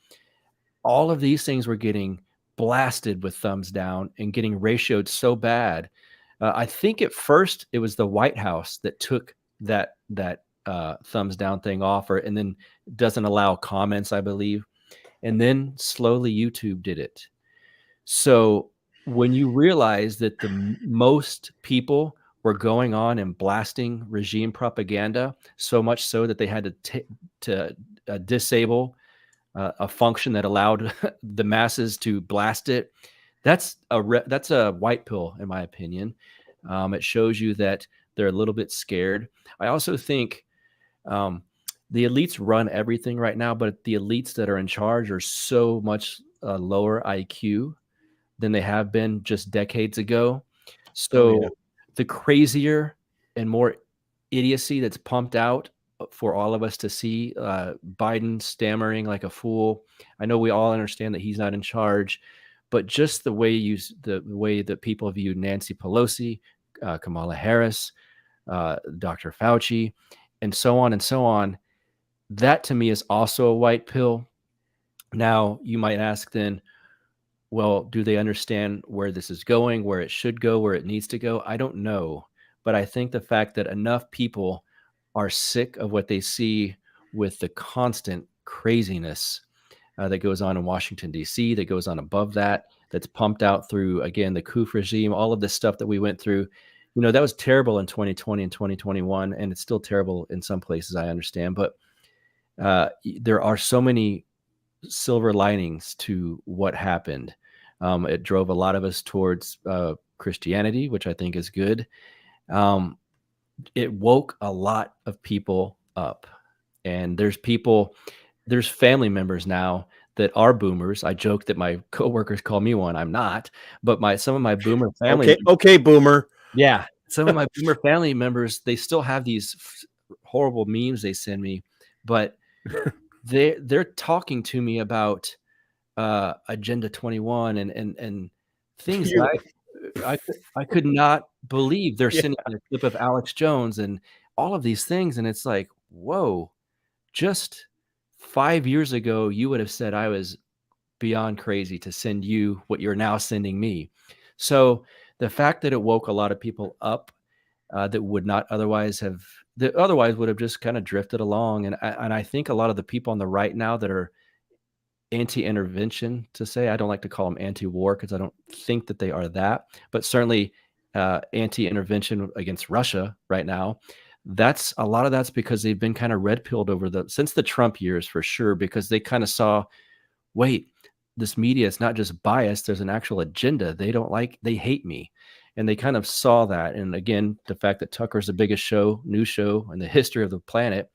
Speaker 4: all of these things were getting blasted with thumbs down and getting ratioed so bad. I think at first it was the White House that took that thumbs down thing off, and then doesn't allow comments, I believe. And then slowly YouTube did it. So when you realize that the most people were going on and blasting regime propaganda, so much so that they had to disable a function that allowed the masses to blast it, that's a white pill, in my opinion. It shows you that they're a little bit scared. I also think the elites run everything right now, but the elites that are in charge are so much lower IQ than they have been just decades ago. So the crazier and more idiocy that's pumped out for all of us to see, Biden stammering like a fool. I know we all understand that he's not in charge, but just the way that people view Nancy Pelosi, Kamala Harris, Dr. Fauci, and so on, that to me is also a white pill. Now you might ask then, well, do they understand where this is going, where it should go, where it needs to go? I don't know. But I think the fact that enough people are sick of what they see with the constant craziness that goes on in Washington, D.C., that goes on above that's pumped out through, again, the coup regime, all of this stuff that we went through. That was terrible in 2020 and 2021, and it's still terrible in some places, I understand. But there are so many silver linings to what happened. It drove a lot of us towards Christianity, which I think is good. It woke a lot of people up, and there's family members now that are boomers. I joke that my coworkers call me one. I'm not, but some of my boomer family.
Speaker 3: Okay, boomer.
Speaker 4: Yeah, some of my boomer family members, they still have these horrible memes they send me, but they're talking to me about Agenda 21 and things that I could not believe. They're sending a clip of Alex Jones and all of these things, and it's like, whoa, just 5 years ago you would have said I was beyond crazy to send you what you're now sending me. So the fact that it woke a lot of people up that would not otherwise would have just kind of drifted along, and I think a lot of the people on the right now that are anti-intervention, to say, I don't like to call them anti-war because I don't think that they are that, but certainly anti-intervention against Russia right now, a lot of that's because they've been kind of red pilled since the Trump years, for sure, because they kind of saw, wait, this media is not just biased, there's an actual agenda. They hate me. And they kind of saw that. And again, the fact that Tucker's the biggest news show in the history of the planet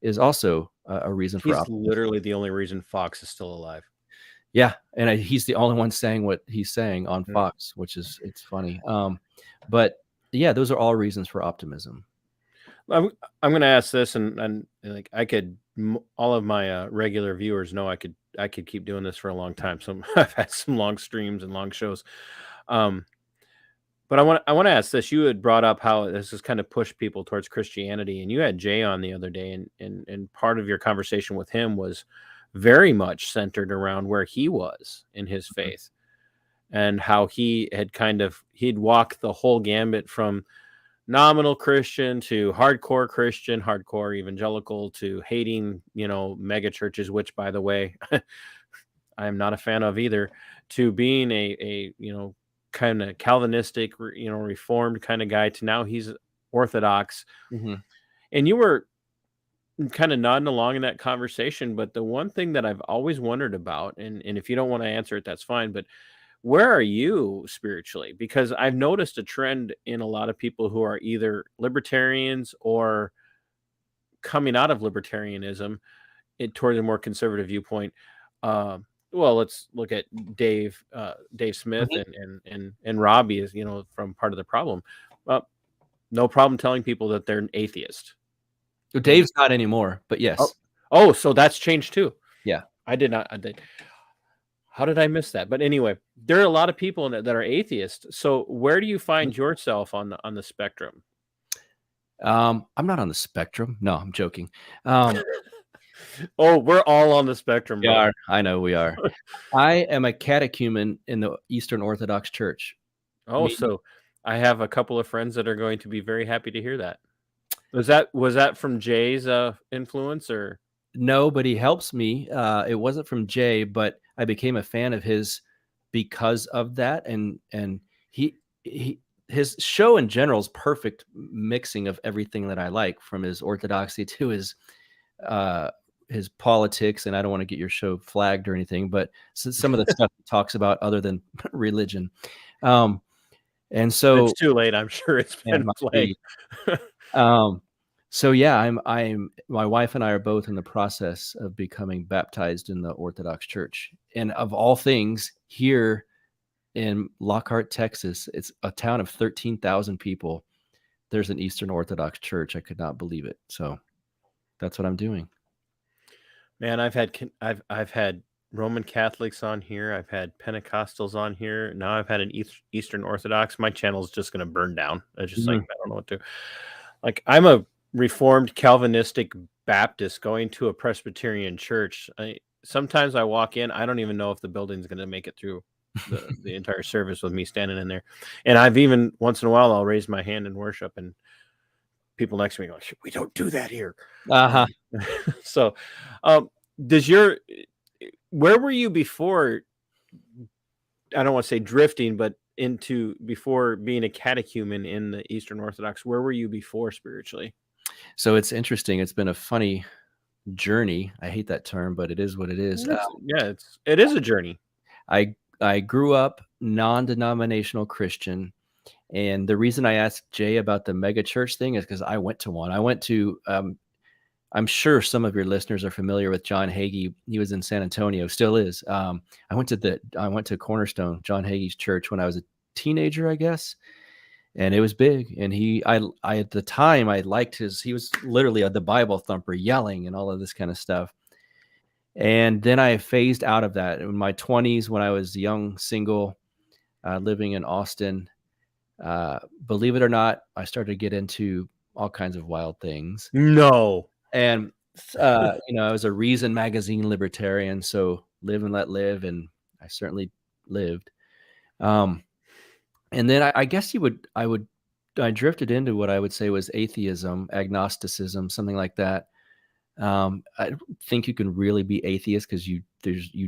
Speaker 4: is also a reason for
Speaker 3: He's
Speaker 4: optimism.
Speaker 3: literally the only reason Fox is still alive.
Speaker 4: Yeah. And he's the only one saying what he's saying on Fox, which is, it's funny. But yeah, those are all reasons for optimism.
Speaker 3: I'm going to ask this, and like all of my regular viewers know I could keep doing this for a long time. So I've had some long streams and long shows. But I want to ask this. You had brought up how this has kind of pushed people towards Christianity, and you had Jay on the other day, and part of your conversation with him was very much centered around where he was in his faith, and how he'd walked the whole gambit from nominal Christian to hardcore Christian, hardcore evangelical, to hating, mega churches, which, by the way, I am not a fan of either, to being a kind of Calvinistic, Reformed kind of guy, to now he's Orthodox.
Speaker 4: Mm-hmm.
Speaker 3: And you were kind of nodding along in that conversation. But the one thing that I've always wondered about, and if you don't want to answer it, that's fine, but where are you spiritually? Because I've noticed a trend in a lot of people who are either libertarians or coming out of libertarianism toward a more conservative viewpoint. Well, let's look at Dave Smith and Robbie is, from Part of the Problem. No problem telling people that they're an atheist.
Speaker 4: Dave's not anymore, but yes.
Speaker 3: Oh, so that's changed too.
Speaker 4: Yeah.
Speaker 3: I did not. How did I miss that? But anyway, there are a lot of people that are atheists. So where do you find yourself on the spectrum?
Speaker 4: I'm not on the spectrum. No, I'm joking.
Speaker 3: Oh, we're all on the spectrum.
Speaker 4: We are. I know we are. I am a catechumen in the Eastern Orthodox Church.
Speaker 3: Oh, so I have a couple of friends that are going to be very happy to hear that. Was that from Jay's influence, or?
Speaker 4: No, but he helps me. It wasn't from Jay, but I became a fan of his because of that. And his show in general is perfect mixing of everything that I like, from his orthodoxy to his politics. And I don't want to get your show flagged or anything, but some of the stuff he talks about other than religion. And so
Speaker 3: it's too late. I'm sure it's been flagged.
Speaker 4: So yeah, my wife and I are both in the process of becoming baptized in the Orthodox Church. And of all things, here in Lockhart, Texas, it's a town of 13,000 people. There's an Eastern Orthodox Church. I could not believe it. So that's what I'm doing.
Speaker 3: Man, I've had Roman Catholics on here. I've had Pentecostals on here. Now I've had an Eastern Orthodox. My channel is just going to burn down. I just like, I don't know what to. Like, I'm a Reformed Calvinistic Baptist going to a Presbyterian church. Sometimes I walk in, I don't even know if the building's going to make it through the entire service with me standing in there. And I've even, once in a while, I'll raise my hand in worship, and people next to me go, "We don't do that here." So, where were you before? I don't want to say drifting, but before being a catechumen in the Eastern Orthodox, where were you before spiritually?
Speaker 4: So it's interesting. It's been a funny journey. I hate that term, but it is what it is.
Speaker 3: It is a journey.
Speaker 4: I grew up non-denominational Christian. And the reason I asked Jay about the mega church thing is because I went to one. I went to, I'm sure some of your listeners are familiar with John Hagee. He was in San Antonio, still is. I went to Cornerstone, John Hagee's church, when I was a teenager, I guess. And it was big. And I at the time, I liked he was literally the Bible thumper, yelling and all of this kind of stuff. And then I phased out of that in my 20s when I was young, single, living in Austin. Believe it or not, I started to get into all kinds of wild things.
Speaker 3: No.
Speaker 4: And, I was a Reason magazine libertarian, so live and let live. And I certainly lived. And then I guess I drifted into what I would say was atheism, agnosticism, something like that. I don't think you can really be atheist because you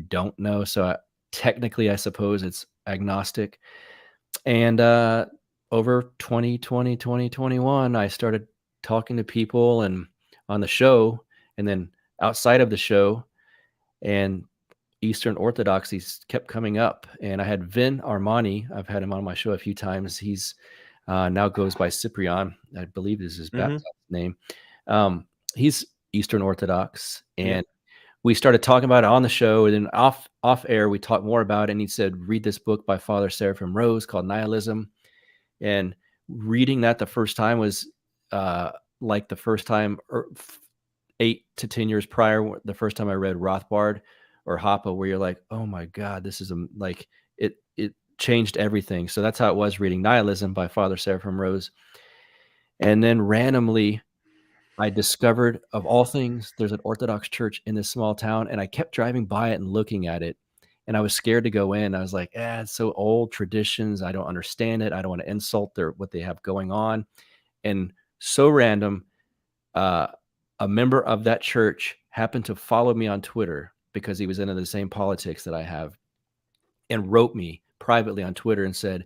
Speaker 4: don't know. So technically, I suppose it's agnostic. And over 2020, 2021, I started talking to people and on the show, and then outside of the show, and Eastern Orthodoxy kept coming up, and I had Vin Armani. I've had him on my show a few times. He's now goes by Cyprian, I believe is his baptized name. He's Eastern Orthodox, and we started talking about it on the show, and then off air we talked more about it. And he said, read this book by Father Seraphim Rose called Nihilism. And reading that the first time was like the first time 8 to 10 years prior, the first time I read Rothbard or Hoppe, where you're like, oh my God, this is like it changed everything. So that's how it was reading Nihilism by Father Seraphim Rose. And then randomly I discovered, of all things, there's an Orthodox church in this small town, and I kept driving by it and looking at it, and I was scared to go in. I was like, it's so old traditions. I don't understand it. I don't want to insult what they have going on. And so random, a member of that church happened to follow me on Twitter because he was into the same politics that I have, and wrote me privately on Twitter and said,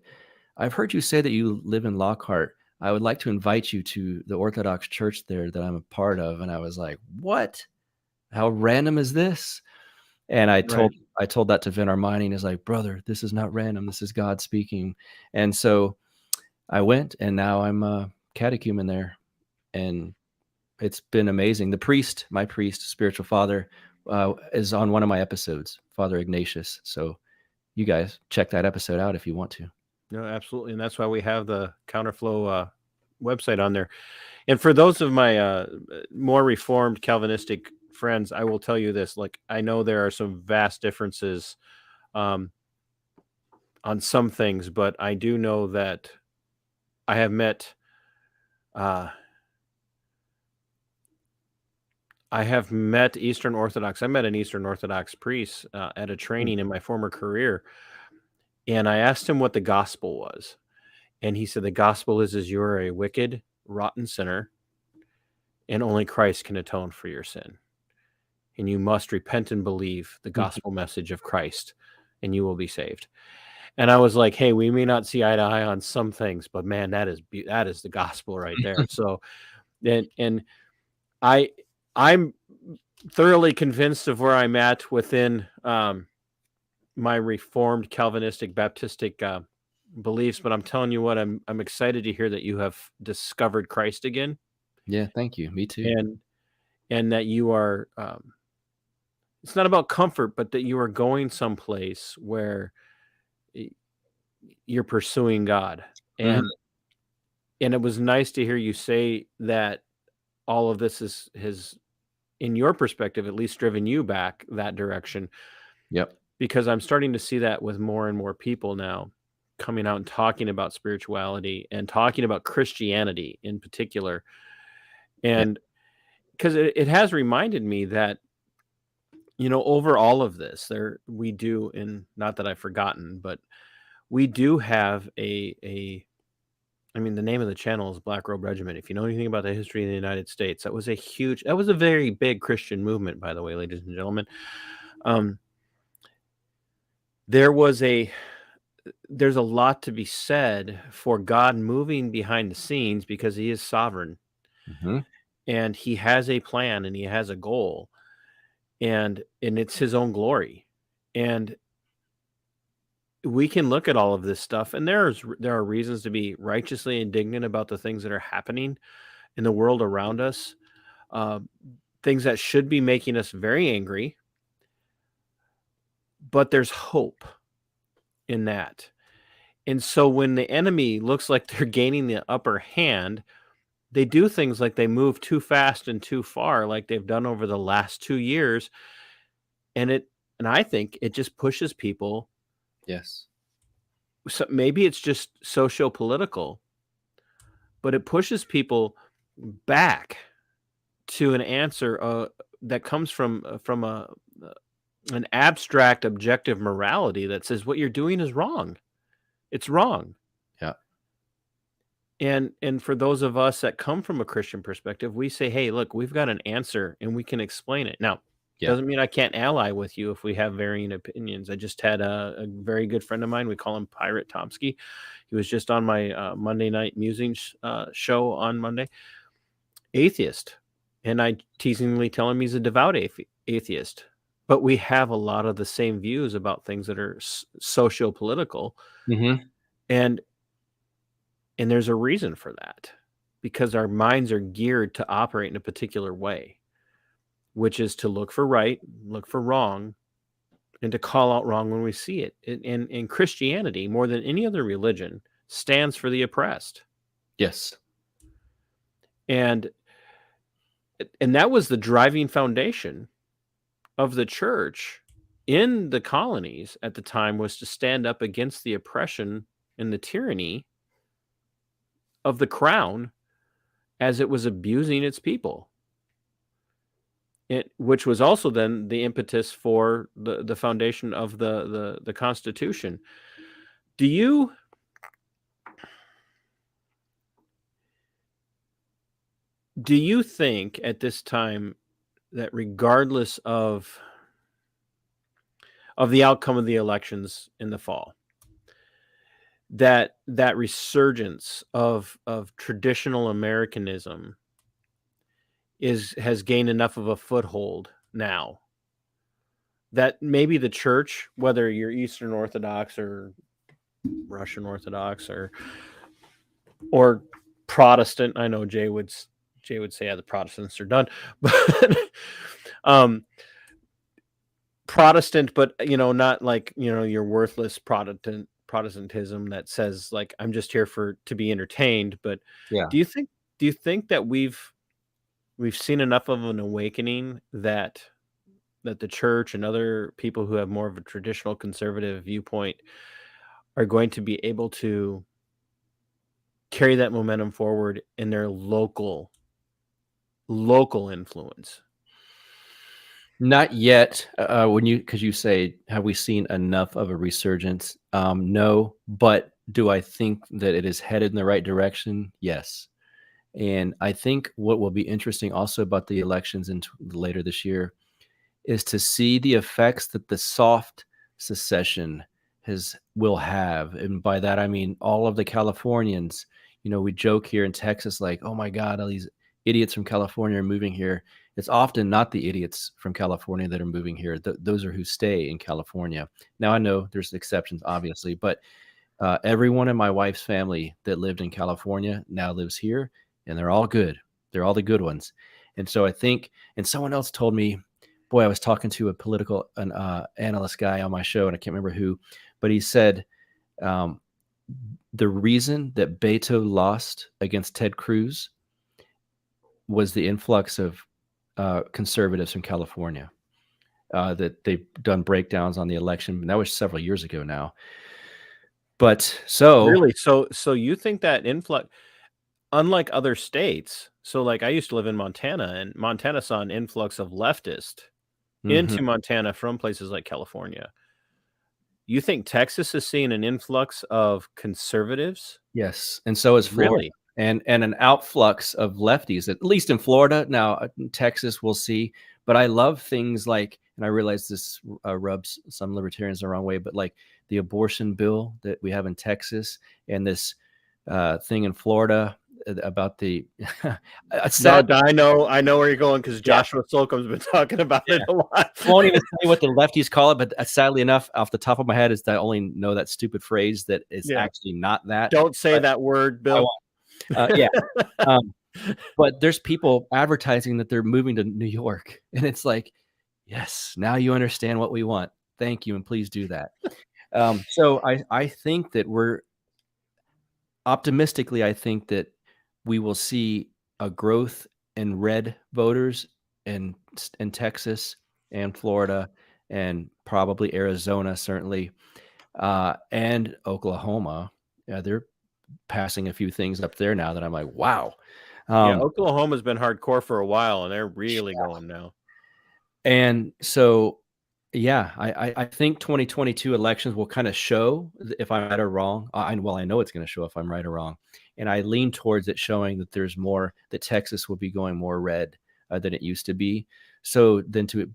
Speaker 4: I've heard you say that you live in Lockhart. I would like to invite you to the Orthodox church there that I'm a part of. And I was like, what? How random is this? And I told that to Vin Armani, and he's like, brother, this is not random. This is God speaking. And so I went, and now I'm a catechumen there. And it's been amazing. The priest, my priest, spiritual father, is on one of my episodes, Father Ignatius. So you guys check that episode out if you want to.
Speaker 3: No, absolutely. And that's why we have the Counterflow website on there. And for those of my more reformed Calvinistic friends, I will tell you this, like, I know there are some vast differences on some things, but I do know that I have met Eastern Orthodox. I met an Eastern Orthodox priest at a training in my former career. And I asked him what the gospel was. And he said, the gospel is you're a wicked, rotten sinner, and only Christ can atone for your sin. And you must repent and believe the gospel message of Christ, and you will be saved. And I was like, hey, we may not see eye to eye on some things, but man, that is the gospel right there. So, and I'm thoroughly convinced of where I'm at within my reformed Calvinistic Baptistic beliefs, but I'm telling you what, I'm excited to hear that you have discovered Christ again.
Speaker 4: Yeah, thank you. Me too.
Speaker 3: And that you are it's not about comfort, but that you are going someplace where you're pursuing God. And and it was nice to hear you say that all of this has in your perspective at least driven you back that direction.
Speaker 4: Yep.
Speaker 3: Because I'm starting to see that with more and more people now coming out and talking about spirituality and talking about Christianity in particular. And because it has reminded me that, over all of this, we do, and not that I've forgotten, but we do have the name of the channel is Black Robe Regiment. If you know anything about the history of the United States, that was a very big Christian movement, by the way, ladies and gentlemen. There's a lot to be said for God moving behind the scenes because he is sovereign and he has a plan and he has a goal and it's his own glory. And we can look at all of this stuff and there are reasons to be righteously indignant about the things that are happening in the world around us, things that should be making us very angry. But there's hope in that. And so when the enemy looks like they're gaining the upper hand, they do things like they move too fast and too far, like they've done over the last 2 years. And I think it just pushes people.
Speaker 4: Yes.
Speaker 3: So maybe it's just socio-political, but it pushes people back to an answer that comes from an abstract objective morality that says what you're doing is wrong. It's wrong.
Speaker 4: Yeah.
Speaker 3: And for those of us that come from a Christian perspective, we say, hey, look, we've got an answer and we can explain it. Now, doesn't mean I can't ally with you if we have varying opinions. I just had a very good friend of mine. We call him Pirate Tomsky. He was just on my Monday night musings show on Monday. Atheist. And I teasingly tell him he's a devout atheist. but we have a lot of the same views about things that are socio-political,
Speaker 4: Mm-hmm.
Speaker 3: and there's a reason for that, because our minds are geared to operate in a particular way, which is to look for right, look for wrong, and to call out wrong when we see it. And Christianity, more than any other religion, stands for the oppressed.
Speaker 4: Yes.
Speaker 3: And that was the driving foundation of the church in the colonies at the time, was to stand up against the oppression and the tyranny of the crown as it was abusing its people. Which was also then the impetus for the foundation of the Constitution. Do you think at this time that regardless of the outcome of the elections in the fall, that resurgence of traditional Americanism has gained enough of a foothold now that maybe the church, whether you're Eastern Orthodox or Russian Orthodox or Protestant, I know Jay would say, yeah, the Protestants are done, but Protestant, but not like your worthless Protestantism that says like, I'm just here to be entertained. But
Speaker 4: Yeah.
Speaker 3: do you think that we've seen enough of an awakening that the church and other people who have more of a traditional conservative viewpoint are going to be able to carry that momentum forward in their local influence?
Speaker 4: Not yet. Because you say, have we seen enough of a resurgence? No, but do I think that it is headed in the right direction? Yes. And I think what will be interesting also about the elections later this year is to see the effects that the soft secession will have. And by that, I mean all of the Californians. We joke here in Texas, like, oh my God, all these idiots from California are moving here. It's often not the idiots from California that are moving here. Those are who stay in California. Now, I know there's exceptions, obviously, but everyone in my wife's family that lived in California now lives here, and they're all good. They're all the good ones. And so I think, and someone else told me, boy, I was talking to a political analyst guy on my show, and I can't remember who, but he said the reason that Beto lost against Ted Cruz was the influx of conservatives from California, that they've done breakdowns on the election. And that was several years ago now. But
Speaker 3: Really? So you think that influx, unlike other states, so like I used to live in Montana, and Montana saw an influx of leftists into Montana from places like California. You think Texas is seeing an influx of conservatives?
Speaker 4: Yes, and so is Florida.
Speaker 3: Really?
Speaker 4: And an outflux of lefties, at least in Florida. Now, in Texas, we'll see. But I love things like, and I realize this rubs some libertarians the wrong way, but like the abortion bill that we have in Texas, and this thing in Florida about the.
Speaker 3: I know where you're going, because Joshua Slocum's been talking about it a lot.
Speaker 4: I won't even say what the lefties call it, but sadly enough, off the top of my head, I only know that stupid phrase that is actually not that.
Speaker 3: Don't say that word, Bill.
Speaker 4: But there's people advertising that they're moving to New York, and it's like, yes, now you understand what we want. Thank you, and please do that. So I think that optimistically, I think that we will see a growth in red voters in Texas and Florida, and probably Arizona, certainly, and Oklahoma. They're passing a few things up there now that I'm like, wow.
Speaker 3: Oklahoma's been hardcore for a while, and they're really going now.
Speaker 4: And so, I think 2022 elections will kind of show if I'm right or wrong. I know it's going to show if I'm right or wrong. And I lean towards it showing that there's more, that Texas will be going more red than it used to be. So then to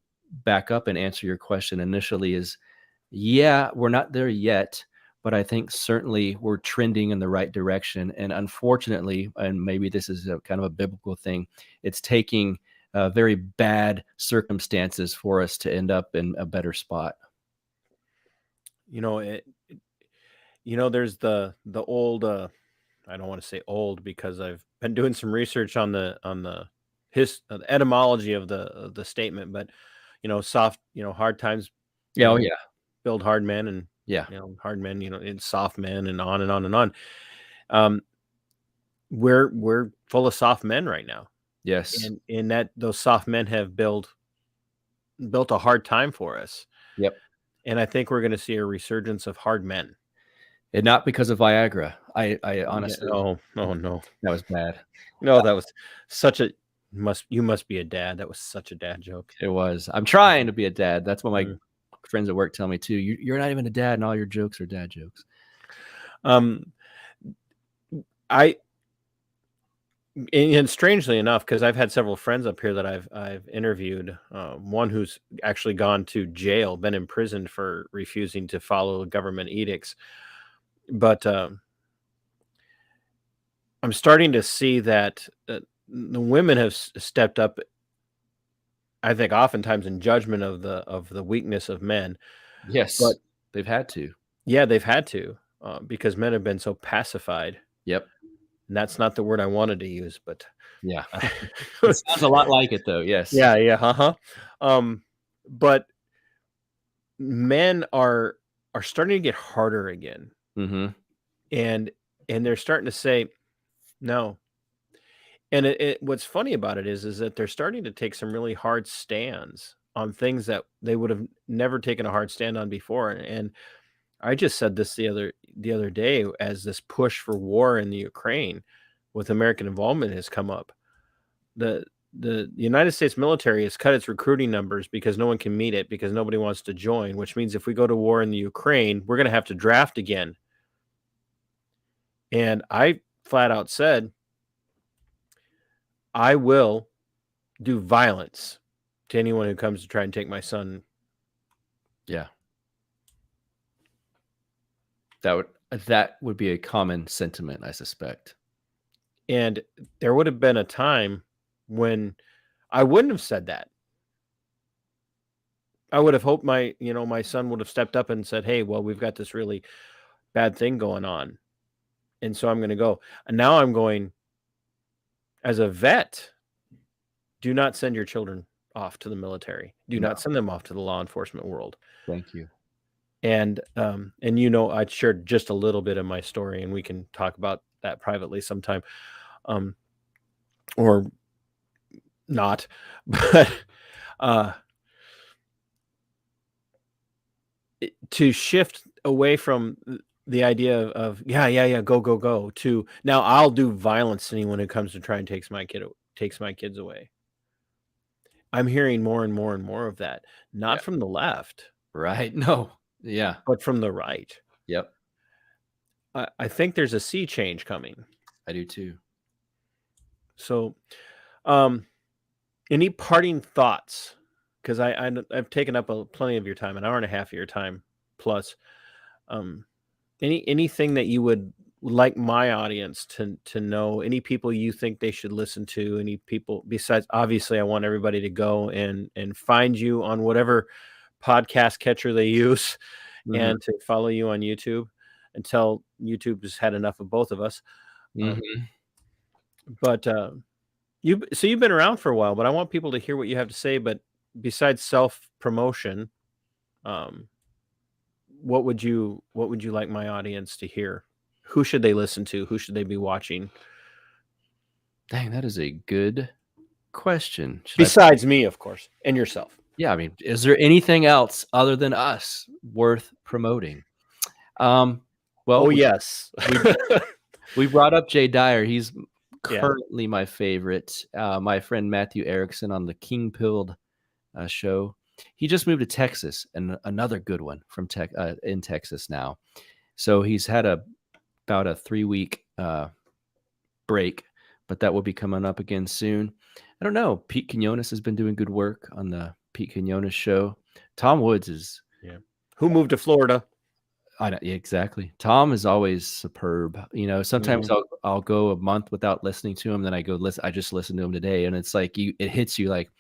Speaker 4: back up and answer your question initially is, we're not there yet, but I think certainly we're trending in the right direction. And unfortunately, and maybe this is a kind of a biblical thing, it's taking very bad circumstances for us to end up in a better spot.
Speaker 3: There's the old I don't want to say old because I've been doing some research on the etymology of the statement, but soft, hard times,
Speaker 4: Yeah, oh yeah,
Speaker 3: build hard men, and
Speaker 4: yeah,
Speaker 3: hard men, and soft men, and on and on and on. We're full of soft men right now,
Speaker 4: yes,
Speaker 3: and in that those soft men have built a hard time for us,
Speaker 4: yep.
Speaker 3: and I think we're going to see a resurgence of hard men.
Speaker 4: And not because of Viagra. I honestly,
Speaker 3: Oh no,
Speaker 4: that was bad.
Speaker 3: no, that was such a you must be a dad. That was such a dad joke.
Speaker 4: It was. I'm trying to be a dad. That's what my
Speaker 3: Mm.
Speaker 4: friends at work tell me too. You're not even a dad, and all your jokes are dad jokes.
Speaker 3: And strangely enough, because I've had several friends up here that I've interviewed, one who's actually gone to jail, been imprisoned for refusing to follow government edicts, but I'm starting to see that the women have stepped up. I think oftentimes in judgment of the weakness of men.
Speaker 4: Yes,
Speaker 3: But
Speaker 4: they've had to.
Speaker 3: yeah, they've had to, because men have been so pacified.
Speaker 4: Yep.
Speaker 3: And that's not the word I wanted to use, but
Speaker 4: Yeah. It sounds a lot like it though. Yes.
Speaker 3: yeah. But men are starting to get harder again,
Speaker 4: Mm-hmm.
Speaker 3: and they're starting to say no. And what's funny about it is that they're starting to take some really hard stands on things that they would have never taken a hard stand on before. And I just said this the other day, as this push for war in the Ukraine with American involvement has come up. The United States military has cut its recruiting numbers because no one can meet it, because nobody wants to join, which means if we go to war in the Ukraine, we're going to have to draft again. And I flat out said, I will do violence to anyone who comes to try and take my son.
Speaker 4: Yeah. That would be a common sentiment, I suspect.
Speaker 3: And there would have been a time when I wouldn't have said that. I would have hoped my son would have stepped up and said, hey, well, we've got this really bad thing going on, and so I'm going to go. And now I'm going, as a vet, do not send your children off to the military. Do not send them off to the law enforcement world.
Speaker 4: Thank you.
Speaker 3: And I shared just a little bit of my story, and we can talk about that privately sometime, or not. But to shift away from the idea of go to now I'll do violence to anyone who comes to try and takes my kids away. I'm hearing more and more and more of that, not from the left,
Speaker 4: Right. No. Yeah.
Speaker 3: but from the right.
Speaker 4: Yep.
Speaker 3: I think there's a sea change coming.
Speaker 4: I do too.
Speaker 3: So, any parting thoughts? Because I've taken up plenty of your time, an hour and a half of your time plus. Anything that you would like my audience to know? Any people you think they should listen to? Any people besides? Obviously, I want everybody to go and find you on whatever podcast catcher they use,
Speaker 4: Mhm.
Speaker 3: and to follow you on YouTube until YouTube has had enough of both of us.
Speaker 4: Mhm.
Speaker 3: But you've been around for a while, but I want people to hear what you have to say. But besides self-promotion, what would you like my audience to hear? Who should they listen to? Who should they be watching?
Speaker 4: Dang, that is a good question.
Speaker 3: Besides me, of course, and yourself.
Speaker 4: Yeah, I mean, is there anything else other than us worth promoting? Well,
Speaker 3: yes.
Speaker 4: we brought up Jay Dyer. He's
Speaker 3: Yeah.
Speaker 4: currently my favorite. My friend Matthew Erickson on the King Pilled show. He just moved to Texas, and another good one from in Texas now. So he's had about a 3-week break, but that will be coming up again soon. I don't know. Pete Quinones has been doing good work on the Pete Quinones show. Tom Woods is
Speaker 3: who moved to Florida.
Speaker 4: I know, exactly. Tom is always superb. Sometimes I'll go a month without listening to him, then I go listen. I just listened to him today, and it's like it hits you like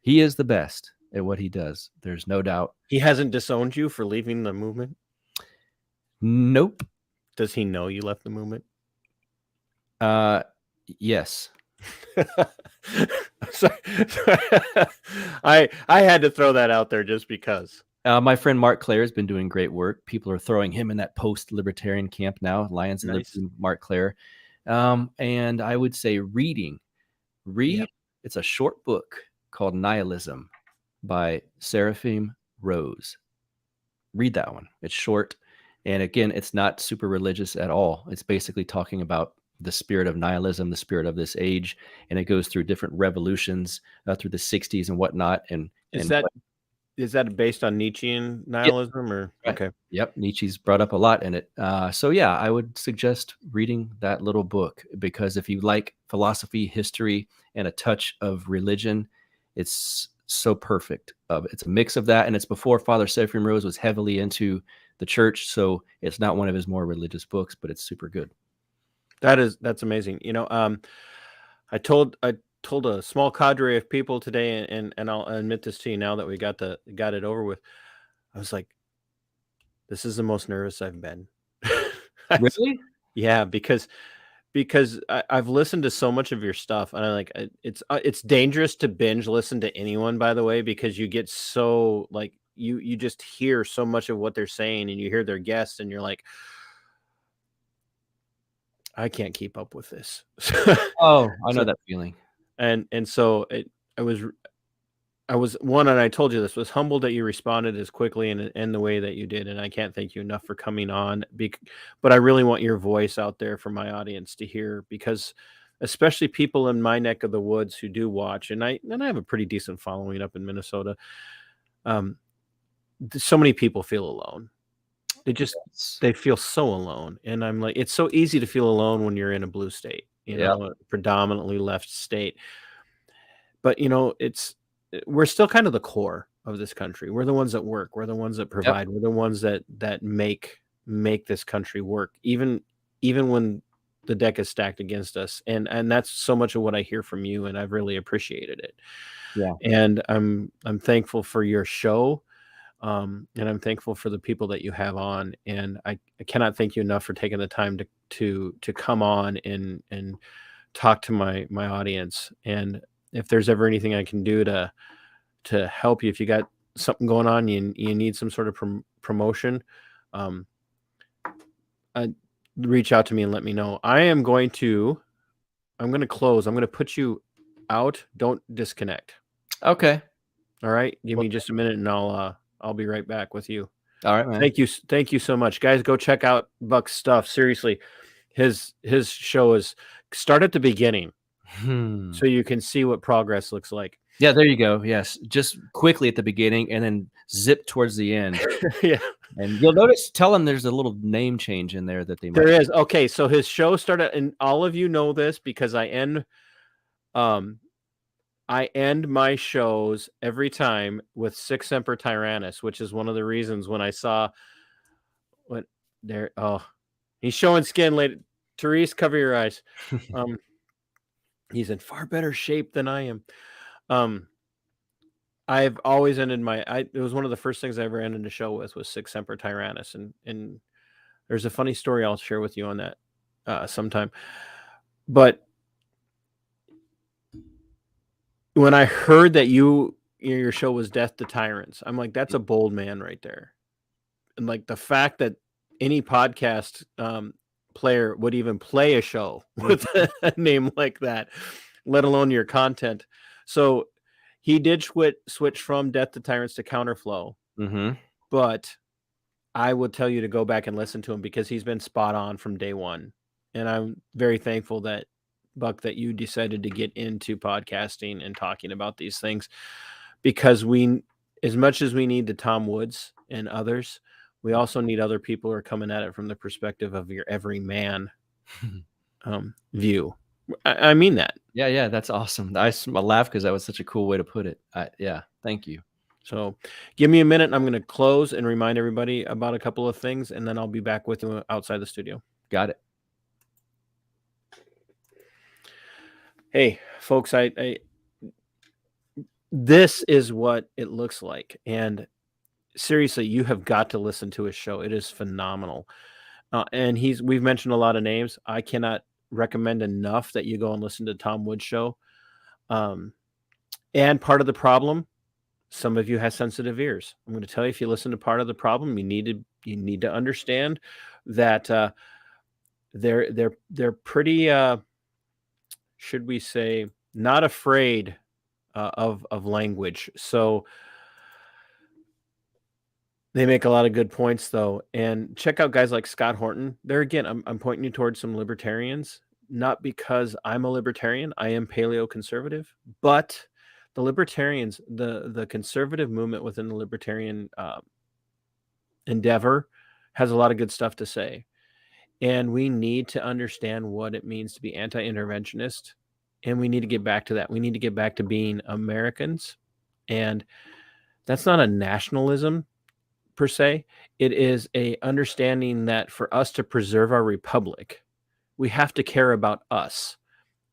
Speaker 4: he is the best at what he does. There's no doubt.
Speaker 3: He hasn't disowned you for leaving the movement?
Speaker 4: Nope.
Speaker 3: Does he know you left the movement?
Speaker 4: Yes.
Speaker 3: Sorry. I had to throw that out there just because.
Speaker 4: My friend Mark Claire has been doing great work. People are throwing him in that post-libertarian camp now, Lions and
Speaker 3: Nice.
Speaker 4: Liberty, Mark Claire. And I would say read.
Speaker 3: Yep.
Speaker 4: It's a short book called Nihilism by Seraphim Rose. Read that one. It's short. And again, it's not super religious at all. It's basically talking about the spirit of nihilism, the spirit of this age. And it goes through different revolutions through the 60s and whatnot. And
Speaker 3: Is that based on Nietzschean nihilism or okay?
Speaker 4: Yep, Nietzsche's brought up a lot in it. So yeah, I would suggest reading that little book because if you like philosophy, history, and a touch of religion, it's so perfect. It's a mix of that, and it's before Father Seraphim Rose was heavily into the church, so it's not one of his more religious books, but it's super good.
Speaker 3: That's amazing. I told a small cadre of people today, and I'll admit this to you now that we got it over with. I was like, this is the most nervous I've been.
Speaker 4: Really?
Speaker 3: Yeah, because I've listened to so much of your stuff, and I like it's dangerous to binge listen to anyone, by the way, because you get so like you just hear so much of what they're saying, and you hear their guests, and you're like, I can't keep up with this.
Speaker 4: Oh, I know that feeling.
Speaker 3: And so I was one, and I told you this, was humbled that you responded as quickly and the way that you did, and I can't thank you enough for coming on. But I really want your voice out there for my audience to hear, because especially people in my neck of the woods who do watch, and I have a pretty decent following up in Minnesota. So many people feel alone. They feel so alone, and I'm like, it's so easy to feel alone when you're in a blue state, a predominantly left state. But we're still kind of the core of this country. We're the ones that work. We're the ones that provide. We're the ones that make this country work, even when the deck is stacked against us. And that's so much of what I hear from you, and I've really appreciated it.
Speaker 4: Yeah.
Speaker 3: And I'm thankful for your show. And I'm thankful for the people that you have on, and I cannot thank you enough for taking the time to come on and talk to my audience. And if there's ever anything I can do to help you, if you got something going on, you need some sort of promotion, reach out to me and let me know. I'm going to close. I'm going to put you out. Don't disconnect.
Speaker 4: Okay.
Speaker 3: All right. Give me just a minute, and I'll be right back with you.
Speaker 4: All right, man.
Speaker 3: Thank you so much, guys. Go check out Buck's stuff. Seriously, his show is start at the beginning, so you can see what progress looks like.
Speaker 4: Yeah, there you go. Yes, just quickly at the beginning, and then zip towards the end.
Speaker 3: Yeah,
Speaker 4: and you'll notice. Tell them there's a little name change in there that they.
Speaker 3: There is. Okay, so his show started, and all of you know this because I end my shows every time with Sic Semper Tyrannis, which is one of the reasons when I saw what there. Oh, he's showing skin. Late, Therese, cover your eyes. He's in far better shape than I am. I've always ended it was one of the first things I ever ended the show with was Sic Semper Tyrannis, and there's a funny story I'll share with you on that sometime. But when I heard that your show was Death to Tyrants, I'm like, that's a bold man right there. And like the fact that any podcast player would even play a show with a name like that, let alone your content. So he did switch from Death to Tyrants to Counterflow.
Speaker 4: Mm-hmm.
Speaker 3: But I would tell you to go back and listen to him because he's been spot on from day one. And I'm very thankful that, Buck, that you decided to get into podcasting and talking about these things, because as much as we need the Tom Woods and others, we also need other people who are coming at it from the perspective of your everyman view. I mean that.
Speaker 4: Yeah, that's awesome. I laugh because that was such a cool way to put it. Yeah, thank you.
Speaker 3: So give me a minute, and I'm going to close and remind everybody about a couple of things, and then I'll be back with you outside the studio.
Speaker 4: Got it.
Speaker 3: Hey, folks, this is what it looks like. And seriously, you have got to listen to his show. It is phenomenal. And we've mentioned a lot of names. I cannot recommend enough that you go and listen to Tom Wood's show. And part of the problem, some of you have sensitive ears. I'm going to tell you, if you listen to part of the problem, you need to understand that they're pretty, should we say, not afraid of language. So they make a lot of good points, though. And check out guys like Scott Horton. There again, I'm pointing you towards some libertarians, not because I'm a libertarian. I am paleo conservative, but the libertarians, the conservative movement within the libertarian endeavor has a lot of good stuff to say. And we need to understand what it means to be anti-interventionist. And we need to get back to that. We need to get back to being Americans. And that's not a nationalism per se. It is a understanding that for us to preserve our republic, we have to care about us.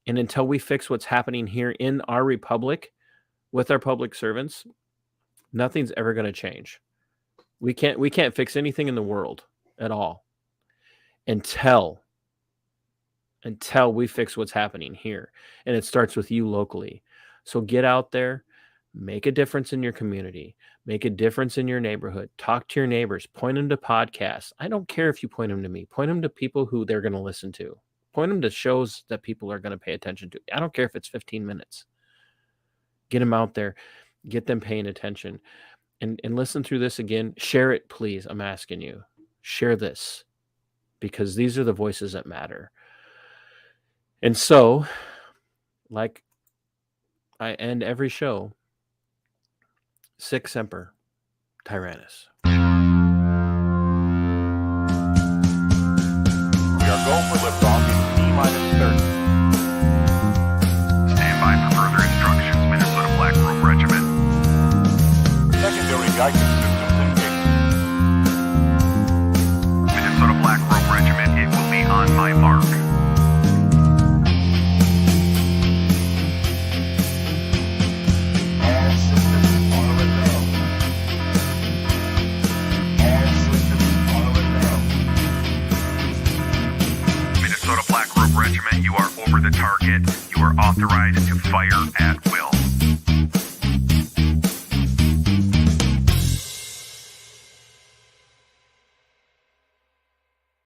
Speaker 3: And until we fix what's happening here in our republic with our public servants, nothing's ever going to change. We can't fix anything in the world at all until we fix what's happening here. And it starts with you locally. So get out there, make a difference in your community, make a difference in your neighborhood, talk to your neighbors, point them to podcasts. I don't care if you point them to me, point them to people who they're going to listen to, point them to shows that people are going to pay attention to. I don't care if it's 15 minutes. Get them out there, get them paying attention, and listen through this again. Share it, please. I'm asking you, share this, because these are the voices that matter. And so, like I end every show, Sic Semper Tyrannis.
Speaker 1: We are going for liftoff in T-minus 30.
Speaker 2: Stand by for further instructions, Minnesota Black Robe Regiment.
Speaker 1: Secondary guidance systems engaged.
Speaker 2: Minnesota Black Robe Regiment, it will be on my mark.
Speaker 1: All systems are a go. All systems are a go.
Speaker 2: Minnesota Black Robe Regiment, you are over the target. You are authorized to fire at